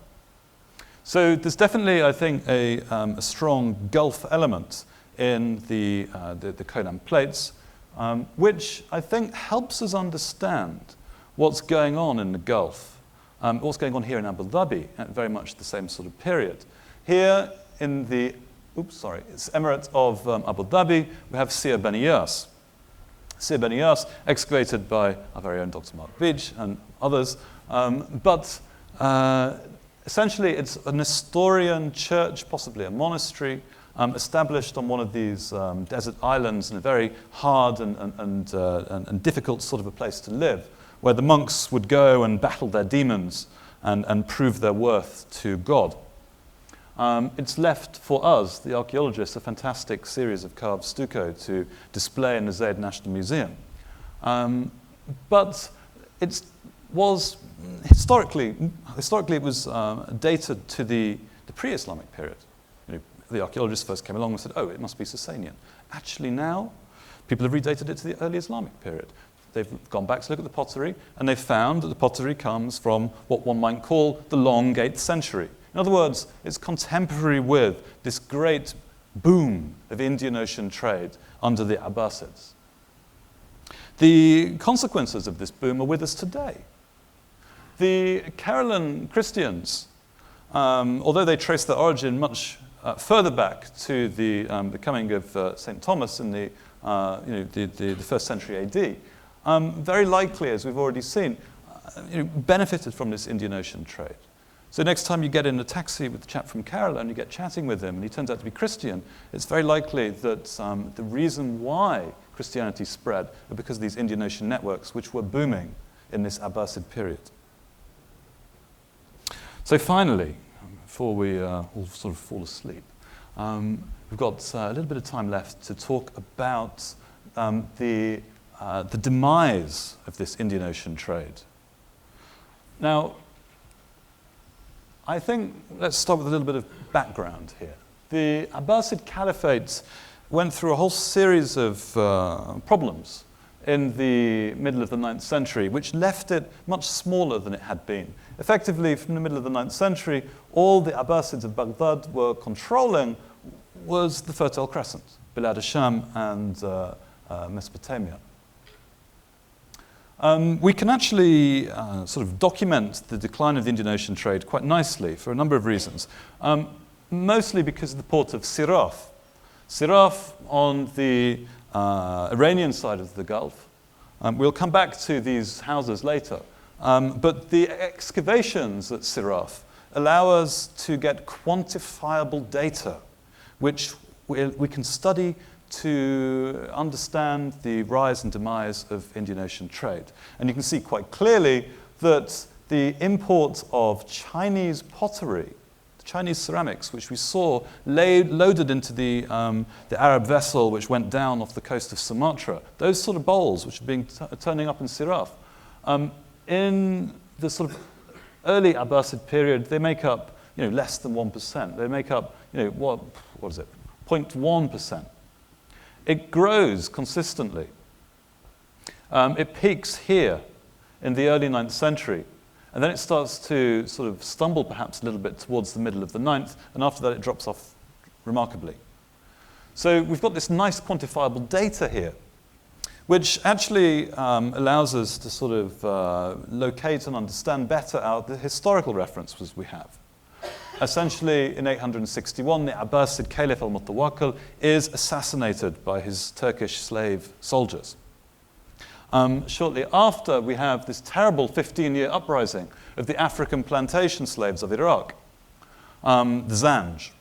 [SPEAKER 2] So there's definitely, I think, a strong Gulf element in the Kolam Plates, which I think helps us understand what's going on in the Gulf, what's going on here in Abu Dhabi at very much the same sort of period. Here in the it's Emirate of Abu Dhabi, we have Sir Bani Yas. Sir Bani Yas, excavated by our very own Dr. Mark Beach and others, but essentially it's a Nestorian church, possibly a monastery, established on one of these desert islands in a very hard and difficult sort of a place to live, where the monks would go and battle their demons and prove their worth to God. It's left for us, the archaeologists, a fantastic series of carved stucco to display in the Zayed National Museum. But it was historically it was dated to the pre-Islamic period. You know, the archaeologists first came along and said, oh, it must be Sasanian. Actually now, people have redated it to the early Islamic period. They've gone back to look at the pottery, and they've found that the pottery comes from what one might call the long 8th century. In other words, it's contemporary with this great boom of Indian Ocean trade under the Abbasids. The consequences of this boom are with us today. The Caroline Christians, although they trace their origin much further back to the coming of St. Thomas in the 1st century AD, very likely, as we've already seen, benefited from this Indian Ocean trade. So next time you get in a taxi with a chap from Kerala and you get chatting with him and he turns out to be Christian, it's very likely that the reason why Christianity spread are because of these Indian Ocean networks, which were booming in this Abbasid period. So finally, before we all sort of fall asleep, we've got a little bit of time left to talk about the demise of this Indian Ocean trade. Now, I think let's start with a little bit of background here. The Abbasid Caliphate went through a whole series of problems in the middle of the 9th century, which left it much smaller than it had been. Effectively, from the middle of the 9th century, all the Abbasids of Baghdad were controlling was the Fertile Crescent, Bilad al-Sham and Mesopotamia. We can actually sort of document the decline of the Indian Ocean trade quite nicely for a number of reasons, mostly because of the port of Siraf. Siraf on the Iranian side of the Gulf. We'll come back to these houses later. But the excavations at Siraf allow us to get quantifiable data, which we can study to understand the rise and demise of Indian Ocean trade. And you can see quite clearly that the import of Chinese pottery, Chinese ceramics, which we saw loaded into the Arab vessel which went down off the coast of Sumatra, those sort of bowls which are being turning up in Siraf, in the sort of early Abbasid period, they make up less than 1%. They make up what is it, 0.1%. It grows consistently. It peaks here in the early 9th century, and then it starts to sort of stumble perhaps a little bit towards the middle of the 9th, and after that it drops off remarkably. So we've got this nice quantifiable data here, which actually allows us to sort of locate and understand better the historical references we have. Essentially, in 861, the Abbasid Caliph al-Mutawakkil is assassinated by his Turkish slave soldiers. Shortly after, we have this terrible 15-year uprising of the African plantation slaves of Iraq, the Zanj,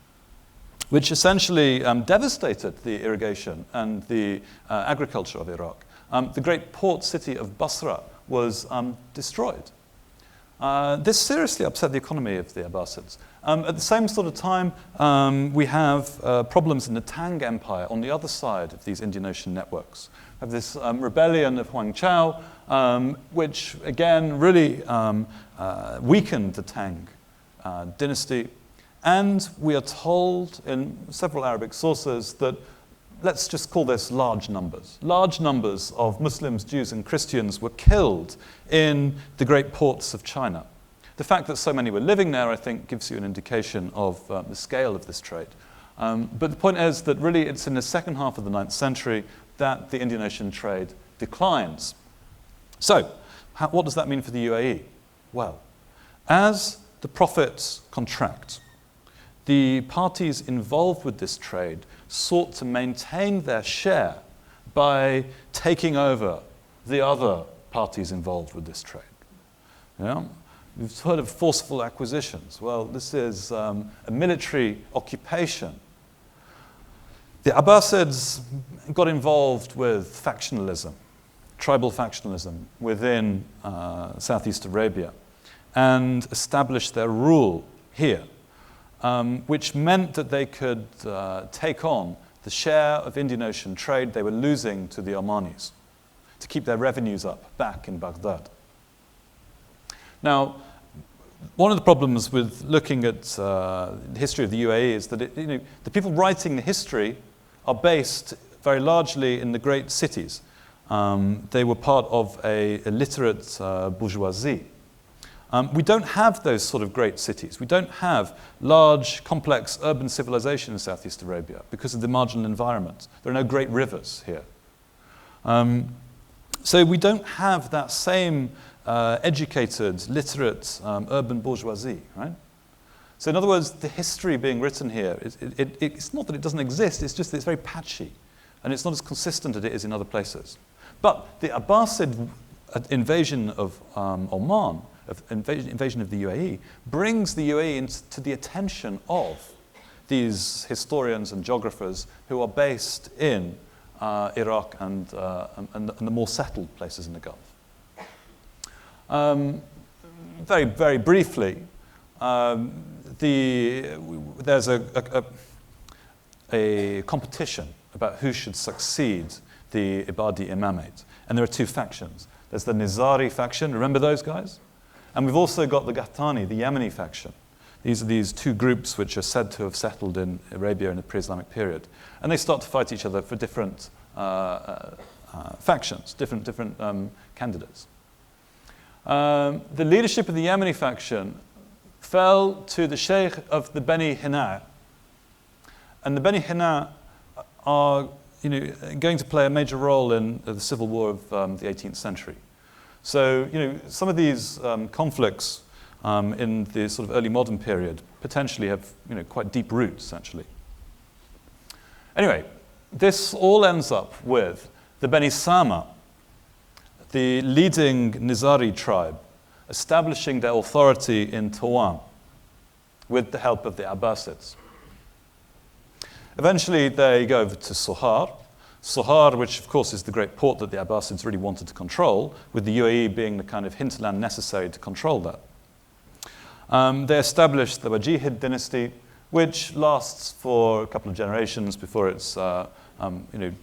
[SPEAKER 2] which essentially devastated the irrigation and the agriculture of Iraq. The great port city of Basra was destroyed. This seriously upset the economy of the Abbasids. At the same sort of time, we have problems in the Tang Empire on the other side of these Indian Ocean networks. We have this rebellion of Huang Chao, which again really weakened the Tang dynasty. And we are told in several Arabic sources that, let's just call this large numbers. Large numbers of Muslims, Jews, and Christians were killed in the great ports of China. The fact that so many were living there, I think, gives you an indication of the scale of this trade. But the point is that really it's in the second half of the 9th century that the Indian Ocean trade declines. So, what does that mean for the UAE? Well, as the profits contract, the parties involved with this trade sought to maintain their share by taking over the other parties involved with this trade. We've heard of forceful acquisitions. Well, this is a military occupation. The Abbasids got involved with factionalism, tribal factionalism within Southeast Arabia, and established their rule here, which meant that they could take on the share of Indian Ocean trade they were losing to the Omanis to keep their revenues up back in Baghdad. Now, one of the problems with looking at the history of the UAE is that the people writing the history are based very largely in the great cities. They were part of a literate bourgeoisie. We don't have those sort of great cities. We don't have large, complex urban civilization in Southeast Arabia because of the marginal environment. There are no great rivers here. So we don't have that same educated, literate, urban bourgeoisie, right? So in other words, the history being written here, it's not that it doesn't exist, it's just that it's very patchy. And it's not as consistent as it is in other places. But the Abbasid invasion of Oman, invasion of the UAE, brings the UAE into the attention of these historians and geographers who are based in Iraq and the more settled places in the Gulf. Very, very briefly, there's a competition about who should succeed the Ibadi imamate. And there are two factions. There's the Nizari faction, remember those guys? And we've also got the Ghattani, the Yemeni faction. These are these two groups which are said to have settled in Arabia in the pre-Islamic period. And they start to fight each other for different factions, different candidates. The leadership of the Yemeni faction fell to the Sheikh of the Beni Hina. And the Beni Hina are going to play a major role in the civil war of the 18th century. So, some of these conflicts in the sort of early modern period potentially have, quite deep roots, actually. Anyway, this all ends up with the Beni Sama, the leading Nizari tribe, establishing their authority in Tawam with the help of the Abbasids. Eventually, they go over to Sohar. Sohar, which of course is the great port that the Abbasids really wanted to control, with the UAE being the kind of hinterland necessary to control that. They established the Wajihid dynasty, which lasts for a couple of generations before it's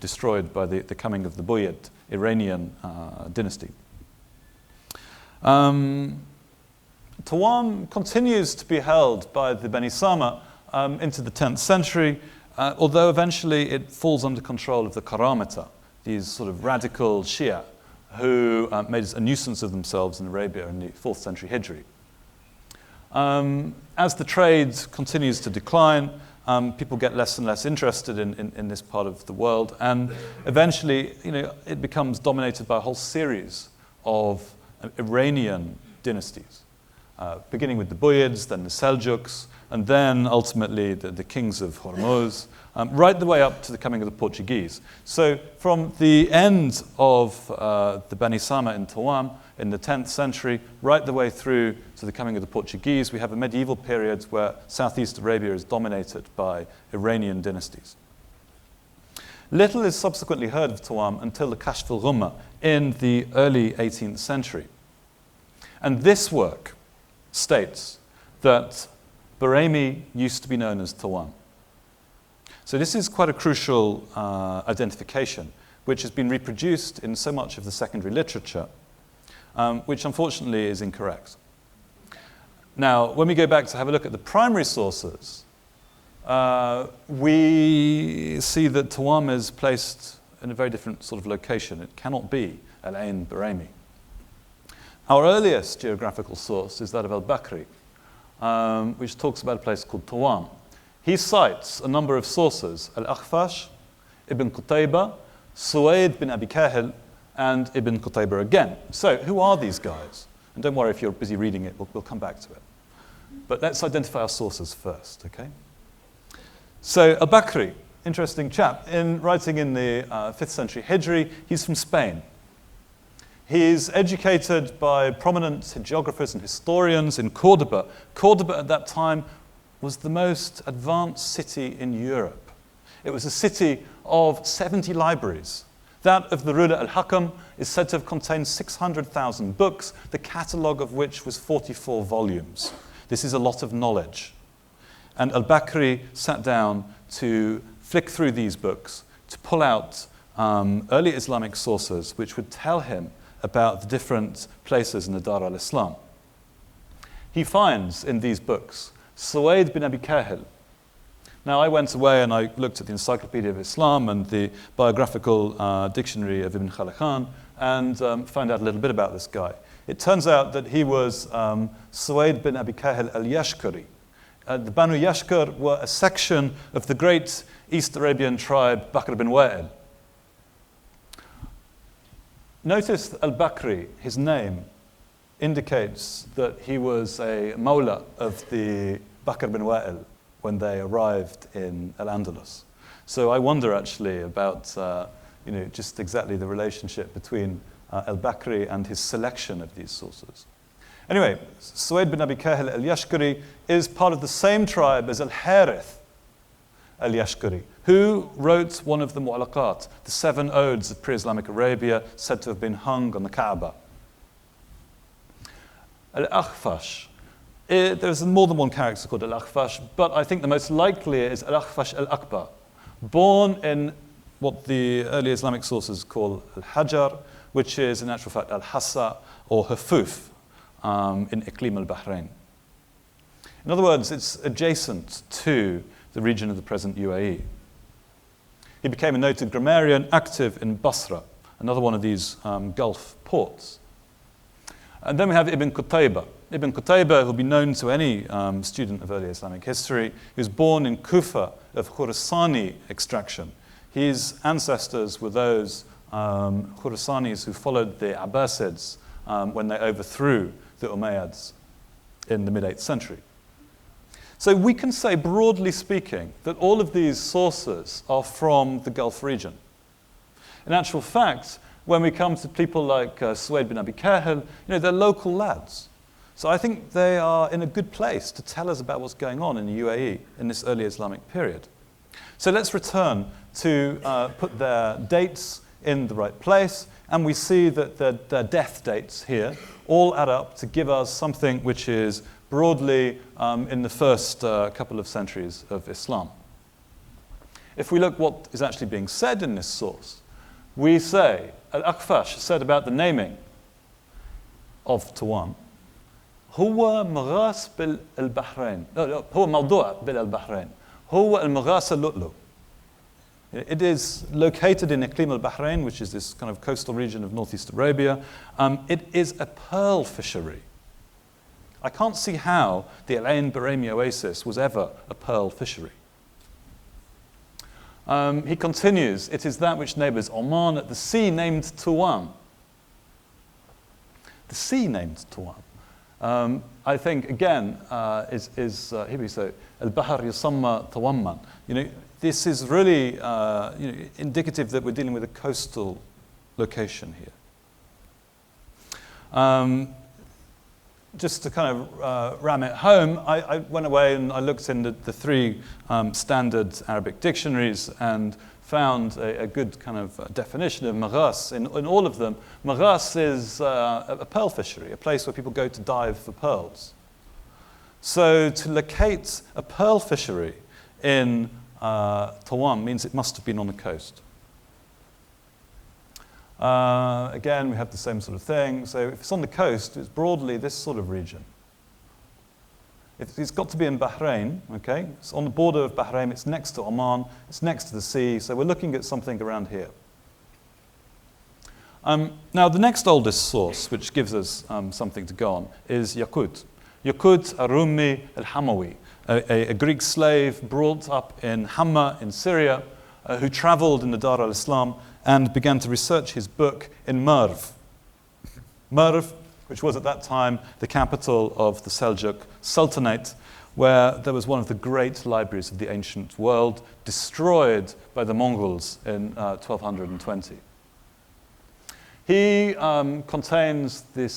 [SPEAKER 2] destroyed by the coming of the Buyid Iranian dynasty. Tawam continues to be held by the Beni Sama into the 10th century, although eventually it falls under control of the Karamita, these sort of radical Shia who made a nuisance of themselves in Arabia in the 4th century Hijri. As the trade continues to decline, people get less and less interested in this part of the world, and eventually it becomes dominated by a whole series of Iranian dynasties, beginning with the Buyids, then the Seljuks, and then ultimately the kings of Hormuz, right the way up to the coming of the Portuguese. So from the end of the Beni Sama in Tawam in the 10th century, right the way through to the coming of the Portuguese, we have a medieval period where Southeast Arabia is dominated by Iranian dynasties. Little is subsequently heard of Tawam until the Kashf al-Ghumma in the early 18th century. And this work states that Barami used to be known as Tawam. So this is quite a crucial identification, which has been reproduced in so much of the secondary literature, which unfortunately is incorrect. Now, when we go back to have a look at the primary sources, we see that Tawam is placed in a very different sort of location. It cannot be Al-Ain Barami. Our earliest geographical source is that of al-Bakri, which talks about a place called Tawam. He cites a number of sources, Al-Akhfash, Ibn Qutayba, Suwaid bin Abi Kahil, and Ibn Qutayba again. So who are these guys? And don't worry if you're busy reading it, we'll come back to it. But let's identify our sources first, okay? So al-Bakri, interesting chap, writing in the 5th century Hijri, he's from Spain. He's educated by prominent geographers and historians in Cordoba. Cordoba at that time was the most advanced city in Europe. It was a city of 70 libraries. That of the ruler al-Hakam is said to have contained 600,000 books, the catalogue of which was 44 volumes. This is a lot of knowledge. And al-Bakri sat down to flick through these books, to pull out early Islamic sources which would tell him about the different places in the Dar al-Islam. He finds in these books Suwaid bin Abi Kahil, Now, I went away and I looked at the Encyclopedia of Islam and the biographical dictionary of Ibn Khalakhan and found out a little bit about this guy. It turns out that he was Zayed bin Abi Kahil al-Yashkari. The Banu Yashkar were a section of the great East Arabian tribe Bakr bin Wa'il. Notice al-Bakri, his name, indicates that he was a mawla of the Bakr bin Wa'il when they arrived in Al-Andalus. So I wonder actually about just exactly the relationship between al-Bakri and his selection of these sources. Anyway, Zayed bin Abi Kahil al-Yashkari is part of the same tribe as al-Harith al-Yashkari, who wrote one of the Mu'allaqat, the 7 odes of pre-Islamic Arabia, said to have been hung on the Kaaba. Al-Akhfash. There's more than one character called Al-Akhfash, but I think the most likely is Al-Akhfash Al-Akbar, born in what the early Islamic sources call Al-Hajar, which is in actual fact Al-Hassa or Hafuf in Iqlim al-Bahrain. In other words, it's adjacent to the region of the present UAE. He became a noted grammarian, active in Basra, another one of these Gulf ports. And then we have Ibn Qutaybah. Ibn Qutaybah will be known to any student of early Islamic history. He was born in Kufa of Khurasani extraction. His ancestors were those Khurasanis who followed the Abbasids when they overthrew the Umayyads in the mid-8th century. So we can say, broadly speaking, that all of these sources are from the Gulf region. In actual fact, when we come to people like Zayed bin Abi Kahil, they're local lads. So I think they are in a good place to tell us about what's going on in the UAE in this early Islamic period. So let's return to put their dates in the right place, and we see that their death dates here all add up to give us something which is broadly in the first couple of centuries of Islam. If we look what is actually being said in this source, we say, Al-Akhfash said about the naming of Tuwan, هو مغاص بالبحرين هو موضوع بالبحرين هو المغاص اللؤلؤ. It is located in Iqlim al-Bahrain, which is this kind of coastal region of northeast Arabia. It is a pearl fishery. I can't see how the Al-Ain Barami oasis was ever a pearl fishery. He continues, it is that which neighbors Oman at the sea named Tuwan. The sea named Tuwan. I think, again, here we say, Al-Bahar yusamma Tawamman. This is really indicative that we're dealing with a coastal location here. Just to kind of ram it home, I went away and I looked in the 3 standard Arabic dictionaries and found a good kind of definition of maghas. In all of them, maghas is a pearl fishery, a place where people go to dive for pearls. So to locate a pearl fishery in Tawan means it must have been on the coast. Again, we have the same sort of thing. So if it's on the coast, it's broadly this sort of region. It's got to be in Bahrain, okay? It's on the border of Bahrain, it's next to Oman, it's next to the sea, so we're looking at something around here. Now, the next oldest source, which gives us something to go on, is Yaqut. Yaqut Arumi al-Hamawi, a Greek slave brought up in Hamma in Syria, who traveled in the Dar al-Islam and began to research his book in Merv. Merv, which was at that time the capital of the Seljuk Sultanate, where there was one of the great libraries of the ancient world, destroyed by the Mongols in 1220. He contains this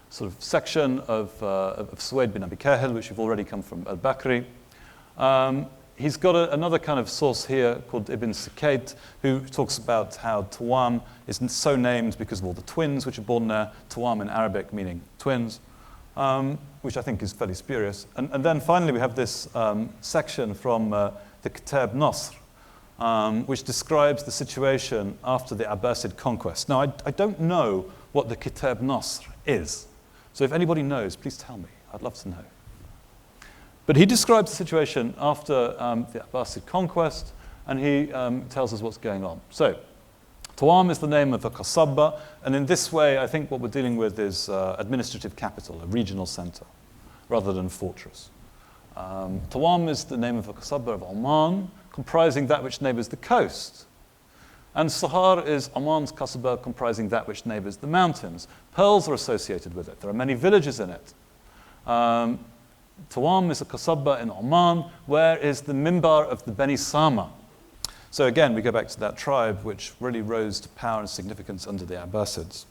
[SPEAKER 2] sort of section of Zayed bin Abi Kahil, which we've already come from al-Bakri. He's got another kind of source here called Ibn Sakait, who talks about how Tawam is so named because of all the twins which are born there. Tawam in Arabic meaning twins, which I think is fairly spurious. And then finally we have this section from the Kitab Nasr, which describes the situation after the Abbasid conquest. Now, I don't know what the Kitab Nasr is. So if anybody knows, please tell me. I'd love to know. But he describes the situation after the Abbasid conquest, and he tells us what's going on. So, Tawam is the name of a qasabah, and in this way, I think what we're dealing with is administrative capital, a regional center, rather than fortress. Tawam is the name of a qasabah of Oman, comprising that which neighbors the coast. And Sahar is Oman's qasabah, comprising that which neighbors the mountains. Pearls are associated with it. There are many villages in it. Tawam is a qasabah in Oman, where is the mimbar of the Beni Sama. So again, we go back to that tribe which really rose to power and significance under the Abbasids.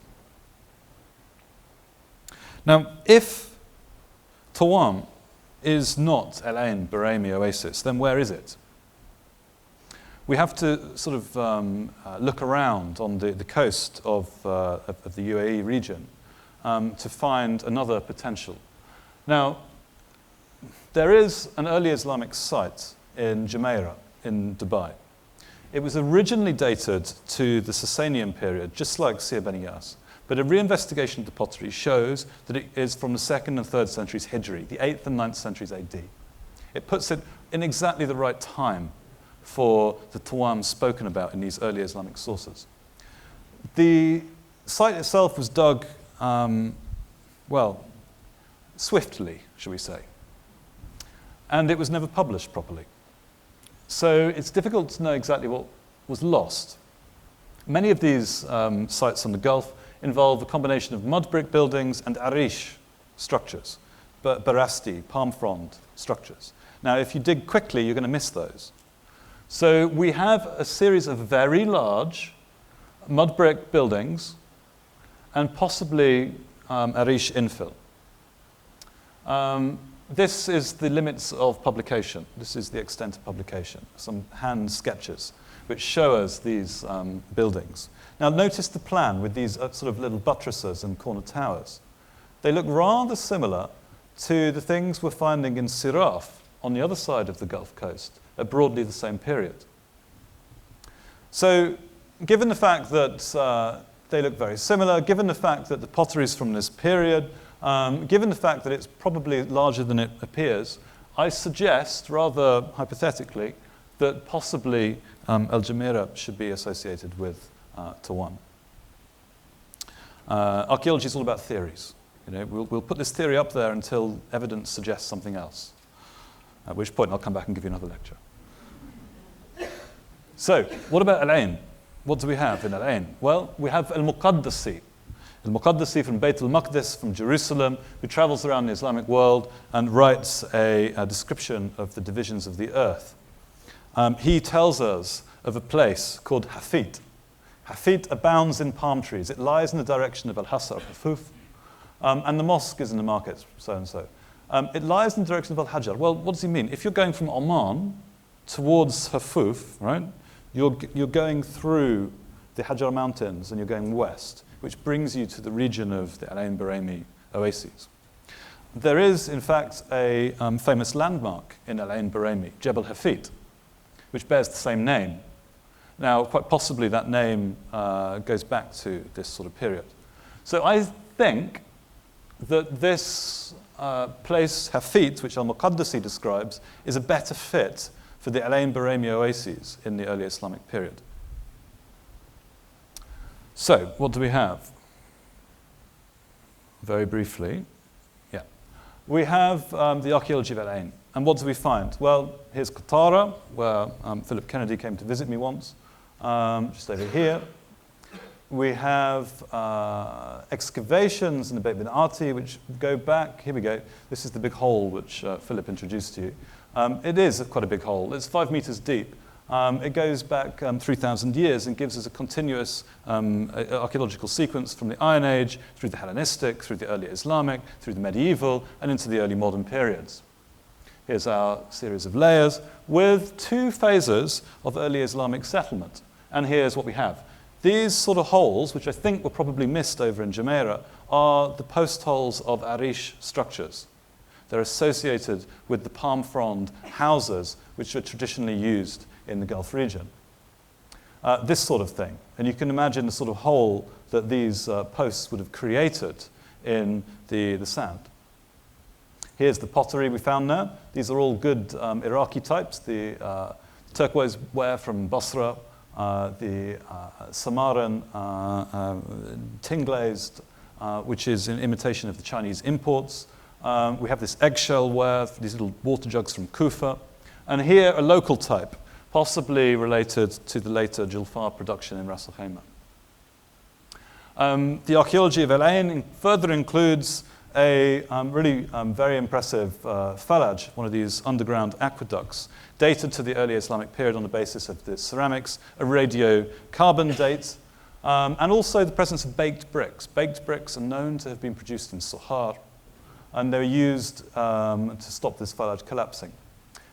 [SPEAKER 2] Now, if Tawam is not El Ain Barami Oasis, then where is it? We have to sort of look around on the coast of the UAE region to find another potential. Now, there is an early Islamic site in Jumeirah in Dubai. It was originally dated to the Sasanian period, just like Sir Beni Yas, but a reinvestigation of the pottery shows that it is from the 2nd and 3rd centuries Hijri, the 8th and 9th centuries AD. It puts it in exactly the right time for the Tawam spoken about in these early Islamic sources. The site itself was dug, swiftly, shall we say, and it was never published properly. So it's difficult to know exactly what was lost. Many of these sites on the Gulf involve a combination of mud brick buildings and arish structures, barasti, palm frond structures. Now, if you dig quickly, you're going to miss those. So we have a series of very large mud brick buildings and possibly arish infill. This is the limits of publication. This is the extent of publication. Some hand sketches which show us these buildings. Now notice the plan with these sort of little buttresses and corner towers. They look rather similar to the things we're finding in Siraf on the other side of the Gulf Coast at broadly the same period. So given the fact that they look very similar, given the fact that the pottery is from this period, given the fact that it's probably larger than it appears, I suggest, rather hypothetically, that possibly El Jumeirah should be associated with Tawam. Archaeology is all about theories. You know, we'll put this theory up there until evidence suggests something else, at which point I'll come back and give you another lecture. So, what about El Ain? What do we have in El Ain? Well, we have Al-Muqaddasi. Al-Muqaddasi from Bayt al-Maqdis, from Jerusalem, who travels around the Islamic world and writes a description of the divisions of the earth. He tells us of a place called Hafit. Hafit abounds in palm trees. It lies in the direction of Al-Hassa or Hafuf, and the mosque is in the market, so-and-so. It lies in the direction of Al-Hajar. Well, what does he mean? If you're going from Oman towards Hafuf, right, you're going through the Hajar Mountains and you're going west, which brings you to the region of the Al Ain Barami oases. There is, in fact, a famous landmark in Al Ain Barami, Jebel Hafit, which bears the same name. Now, quite possibly that name goes back to this sort of period. So I think that this place, Hafit, which Al-Muqaddasi describes, is a better fit for the Al Ain Barami oases in the early Islamic period. So, what do we have? Very briefly, yeah. We have the archaeology of Al Ain. And what do we find? Well, here's Qattara, where Philip Kennedy came to visit me once, just over here. We have excavations in the Beit bin Ati, which go back, here we go. This is the big hole which Philip introduced to you. It is quite a big hole. It's 5 meters deep. It goes back 3,000 years and gives us a continuous archaeological sequence from the Iron Age, through the Hellenistic, through the early Islamic, through the medieval, and into the early modern periods. Here's our series of layers with 2 phases of early Islamic settlement. And here's what we have. These sort of holes, which I think were probably missed over in Jumeirah, are the post holes of Arish structures. They're associated with the palm frond houses, which are traditionally used in the Gulf region. This sort of thing. And you can imagine the sort of hole that these posts would have created in the sand. Here's the pottery we found there. These are all good Iraqi types. The turquoise ware from Basra, the Samaran tin glazed, which is in imitation of the Chinese imports. We have this eggshell ware, these little water jugs from Kufa. And here, a local type, possibly related to the later Julfar production in Ras Al Khaimah. The archaeology of El Ain further includes a really very impressive falaj, one of these underground aqueducts, dated to the early Islamic period on the basis of the ceramics, a radiocarbon date, and also the presence of baked bricks. Baked bricks are known to have been produced in Sohar, and they're used to stop this falaj collapsing.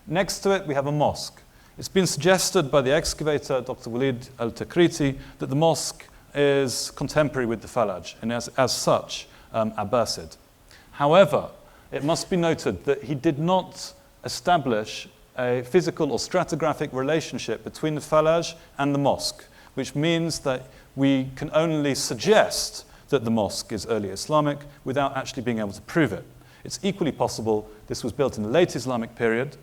[SPEAKER 2] Next to it, we have a mosque. It's been suggested by the excavator, Dr. Walid al-Takriti, that the mosque is contemporary with the falaj, and as such, Abbasid. However, it must be noted that he did not establish a physical or stratigraphic relationship between the falaj and the mosque, which means that we can only suggest that the mosque is early Islamic without actually being able to prove it. It's equally possible this was built in the late Islamic period,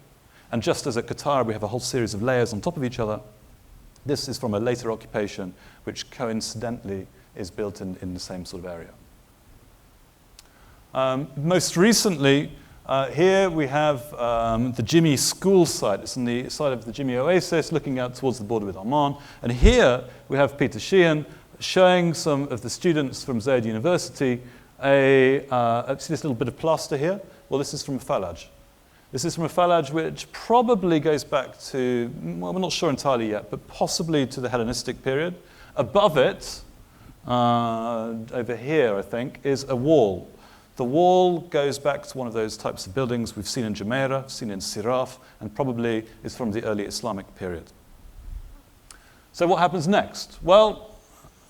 [SPEAKER 2] and just as at Qatar we have a whole series of layers on top of each other, this is from a later occupation which coincidentally is built in the same sort of area. Most recently, here we have the Jimmy school site. It's on the side of the Jimmy Oasis, looking out towards the border with Oman. And here we have Peter Sheehan showing some of the students from Zayed University see this little bit of plaster here? Well, this is from a falaj. This is from a falaj which probably goes back to, well, we're not sure entirely yet, but possibly to the Hellenistic period. Above it, over here, I think, is a wall. The wall goes back to one of those types of buildings we've seen in Jumeirah, seen in Siraf, and probably is from the early Islamic period. So what happens next? Well,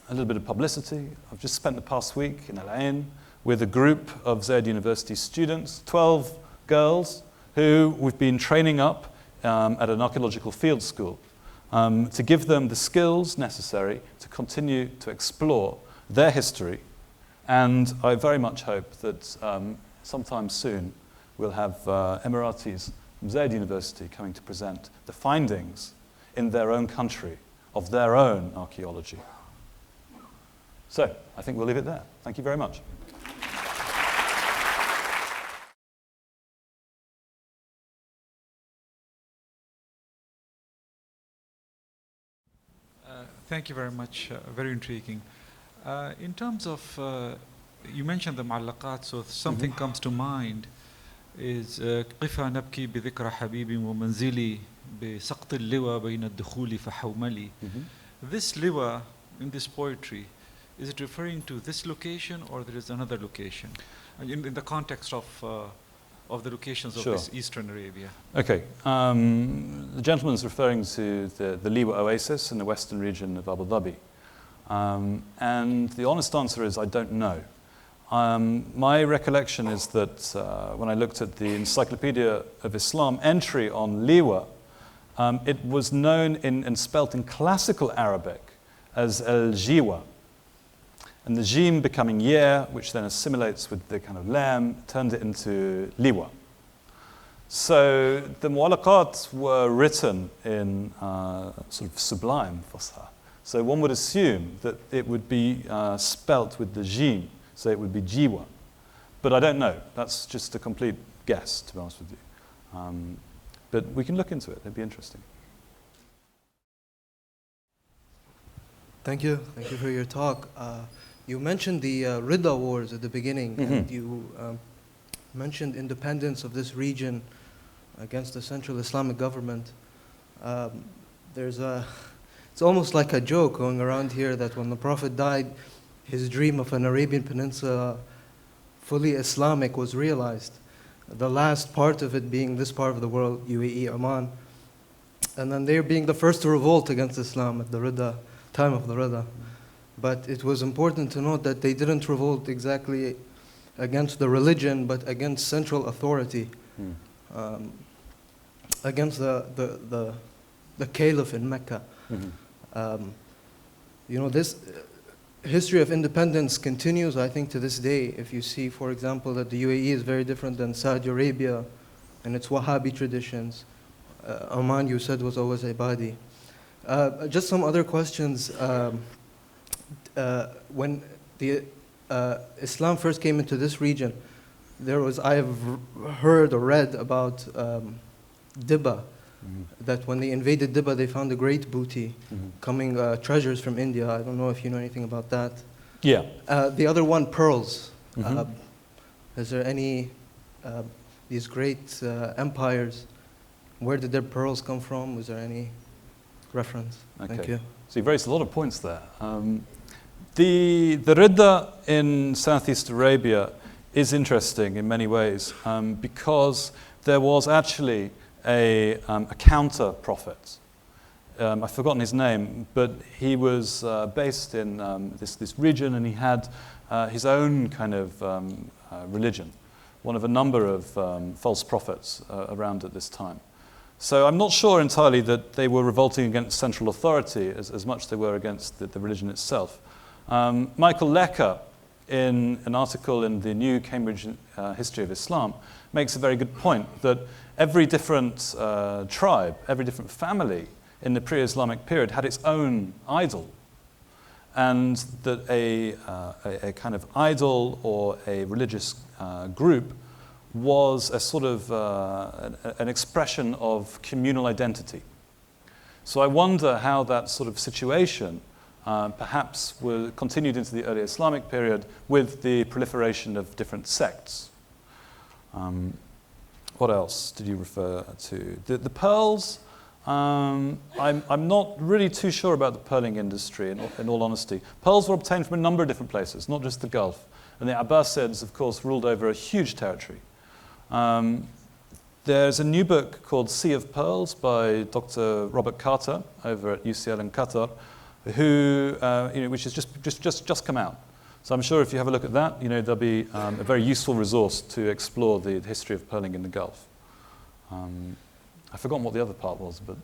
[SPEAKER 2] a little bit of publicity. I've just spent the past week in El Ain with a group of Zayed University students, 12 girls, who we've been training up at an archaeological field school to give them the skills necessary to continue to explore their history. And I very much hope that sometime soon we'll have Emiratis from Zayed University coming to present the findings in their own country of their own archaeology. So I think we'll leave it there. Thank you very much.
[SPEAKER 3] Thank you very much. Very intriguing. In terms of, you mentioned the معلقات, so something comes to mind is قفا نبكي بذكرى حبيبي ومنزلي بسقط اللوى بين الدخول فحوملي. This liwa in this poetry, is it referring to this location or there is another location? In the context of the locations of this Eastern Arabia.
[SPEAKER 2] Okay, the gentleman's referring to the Liwa Oasis in the western region of Abu Dhabi. And the honest answer is I don't know. My recollection is that when I looked at the Encyclopedia of Islam entry on Liwa, it was known and spelt in classical Arabic as al-Jiwa. And the jim becoming yeah, which then assimilates with the kind of lam, turned it into liwa. So the mu'allaqat were written in sort of sublime fusha. So one would assume that it would be spelt with the jim, so it would be jiwa. But I don't know. That's just a complete guess, to be honest with you. But we can look into it. It'd be interesting.
[SPEAKER 4] Thank you. Thank you for your talk. You mentioned the Ridda Wars at the beginning, and you mentioned independence of this region against the Central Islamic government. It's almost like a joke going around here that when the Prophet died, his dream of an Arabian Peninsula fully Islamic was realized. The last part of it being this part of the world, UAE, Oman. And then they're being the first to revolt against Islam at the Ridda, time of the Ridda. But it was important to note that they didn't revolt exactly against the religion, but against central authority, against the caliph in Mecca. You know, history of independence continues, I think, to this day. If you see, for example, that the UAE is very different than Saudi Arabia and its Wahhabi traditions. Oman, you said, was always Ibadi. Just some other questions. When the Islam first came into this region, I have heard or read about Dibba, that when they invaded Dibba, they found a great booty coming, treasures from India. I don't know if you know anything about that.
[SPEAKER 2] Yeah.
[SPEAKER 4] The other one, pearls. Is there any, these great empires, where did their pearls come from? Was there any reference?
[SPEAKER 2] Okay.
[SPEAKER 4] Thank you.
[SPEAKER 2] So you've raised a lot of points there. The Ridda in Southeast Arabia is interesting in many ways because there was actually a counter prophet. I've forgotten his name, but he was based in this region, and he had his own kind of religion, one of a number of false prophets around at this time. So I'm not sure entirely that they were revolting against central authority as much as they were against the religion itself. Michael Lecker, in an article in the New Cambridge History of Islam, makes a very good point that every different tribe, every different family in the pre-Islamic period had its own idol, and that a kind of idol or a religious group was a sort of an expression of communal identity. So I wonder how that sort of situation perhaps continued into the early Islamic period with the proliferation of different sects. What else did you refer to? The pearls, I'm not really too sure about the pearling industry, in all honesty. Pearls were obtained from a number of different places, not just the Gulf. And the Abbasids, of course, ruled over a huge territory. There's a new book called Sea of Pearls by Dr. Robert Carter over at UCL in Qatar, which has just come out. So I'm sure if you have a look at that, there'll be a very useful resource to explore the history of pearling in the Gulf. I've forgotten what the other part was, but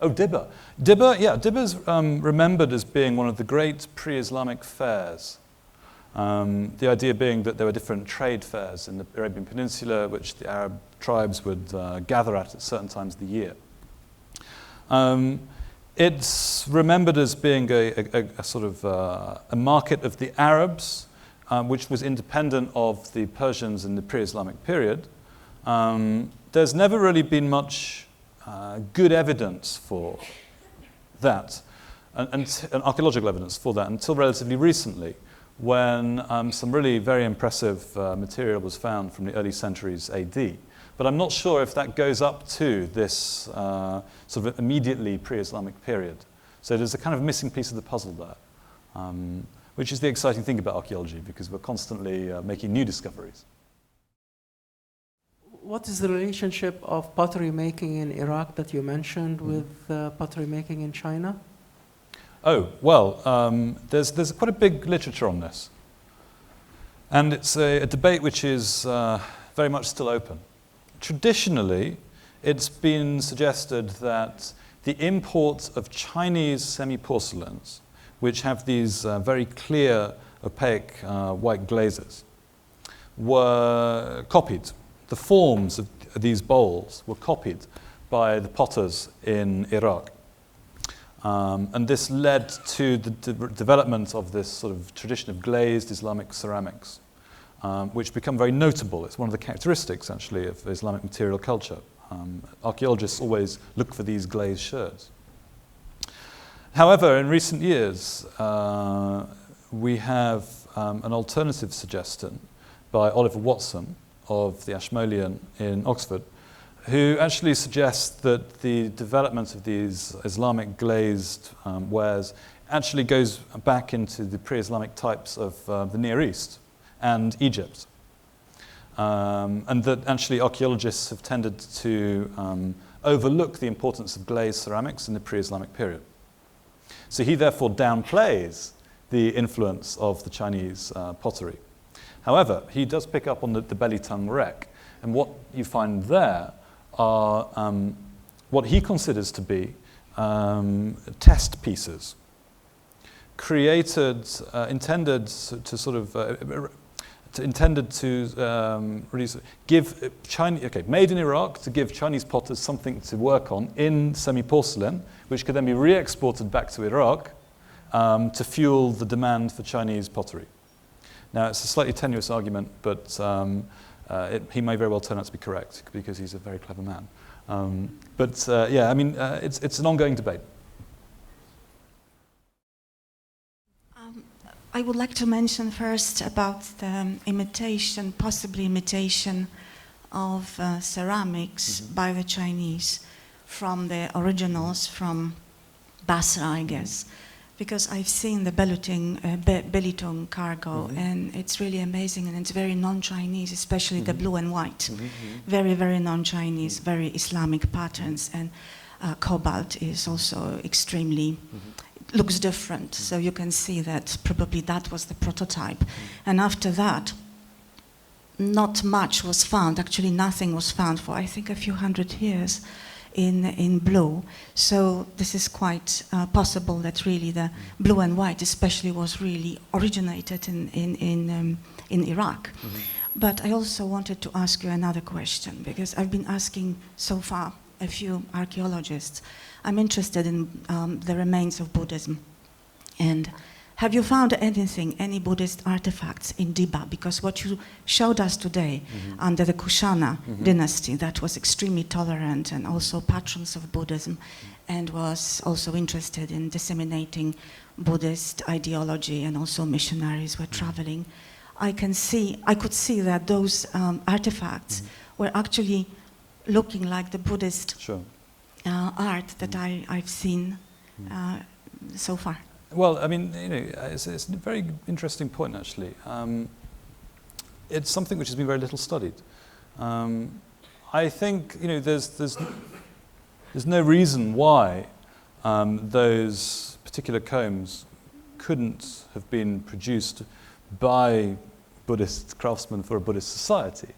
[SPEAKER 2] Dibba. Dibba's remembered as being one of the great pre-Islamic fairs. The idea being that there were different trade fairs in the Arabian Peninsula, which the Arab tribes would gather at certain times of the year. It's remembered as being a sort of a market of the Arabs, which was independent of the Persians in the pre-Islamic period. There's never really been much good evidence for that, and archaeological evidence for that, until relatively recently, when some really very impressive material was found from the early centuries AD. But I'm not sure if that goes up to this sort of immediately pre-Islamic period. So there's a kind of missing piece of the puzzle there, which is the exciting thing about archaeology, because we're constantly making new discoveries.
[SPEAKER 5] What is the relationship of pottery making in Iraq that you mentioned with pottery making in China?
[SPEAKER 2] Oh, well, there's quite a big literature on this. And it's a debate which is very much still open. Traditionally, it's been suggested that the import of Chinese semi-porcelains, which have these very clear, opaque white glazes, were copied. The forms of these bowls were copied by the potters in Iraq. And this led to the development of this sort of tradition of glazed Islamic ceramics, which become very notable. It's one of the characteristics, actually, of Islamic material culture. Archaeologists always look for these glazed sherds. However, in recent years, we have an alternative suggestion by Oliver Watson of the Ashmolean in Oxford, who actually suggests that the development of these Islamic glazed wares actually goes back into the pre-Islamic types of the Near East and Egypt. And that actually archaeologists have tended to overlook the importance of glazed ceramics in the pre-Islamic period. So he therefore downplays the influence of the Chinese pottery. However, he does pick up on the belly tongue wreck, and what you find there are what he considers to be test pieces. created, intended to sort of, intended to really give made in Iraq to give Chinese potters something to work on in semi-porcelain, which could then be re-exported back to Iraq to fuel the demand for Chinese pottery. Now, it's a slightly tenuous argument, but he may very well turn out to be correct because he's a very clever man. Yeah, I mean, it's an ongoing debate.
[SPEAKER 6] I would like to mention first about the imitation, possibly imitation of ceramics by the Chinese from the originals from Basra, I guess, because I've seen the Belitung cargo, and it's really amazing, and it's very non-Chinese, especially the blue and white. Very, very non-Chinese, very Islamic patterns, and cobalt is also extremely looks different, so you can see that probably that was the prototype. And after that, not much was found. Actually, nothing was found for, I think, a few hundred years in blue. So this is quite possible that really the blue and white especially was really originated in Iraq. But I also wanted to ask you another question, because I've been asking so far a few archaeologists. I'm interested in the remains of Buddhism. And have you found anything, any Buddhist artifacts in Diba? Because what you showed us today under the Kushana dynasty, that was extremely tolerant and also patrons of Buddhism, and was also interested in disseminating Buddhist ideology, and also missionaries were traveling. I could see that those artifacts were actually looking like the Buddhist art that I've seen so far.
[SPEAKER 2] Well, I mean, you know, it's a very interesting point, actually. It's something which has been very little studied. I think, you know, there's no reason why those particular combs couldn't have been produced by Buddhist craftsmen for a Buddhist society.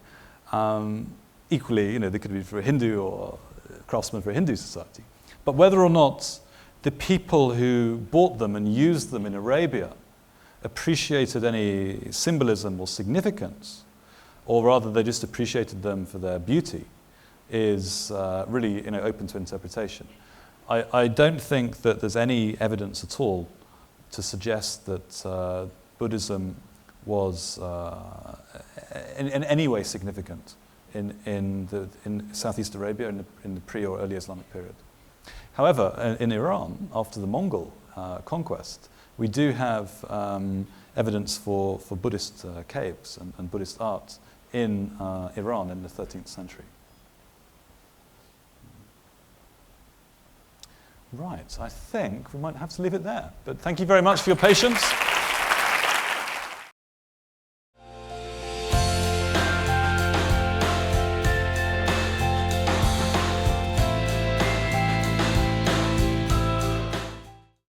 [SPEAKER 2] Equally, you know, they could be for a Hindu or craftsmen for a Hindu society. But whether or not the people who bought them and used them in Arabia appreciated any symbolism or significance, or rather they just appreciated them for their beauty, is really, you know, open to interpretation. I don't think that there's any evidence at all to suggest that Buddhism was in any way significant in Southeast Arabia in the pre or early Islamic period. However, in Iran, after the Mongol conquest, we do have evidence for Buddhist caves and Buddhist art in Iran in the 13th century. Right, I think we might have to leave it there. But thank you very much for your patience.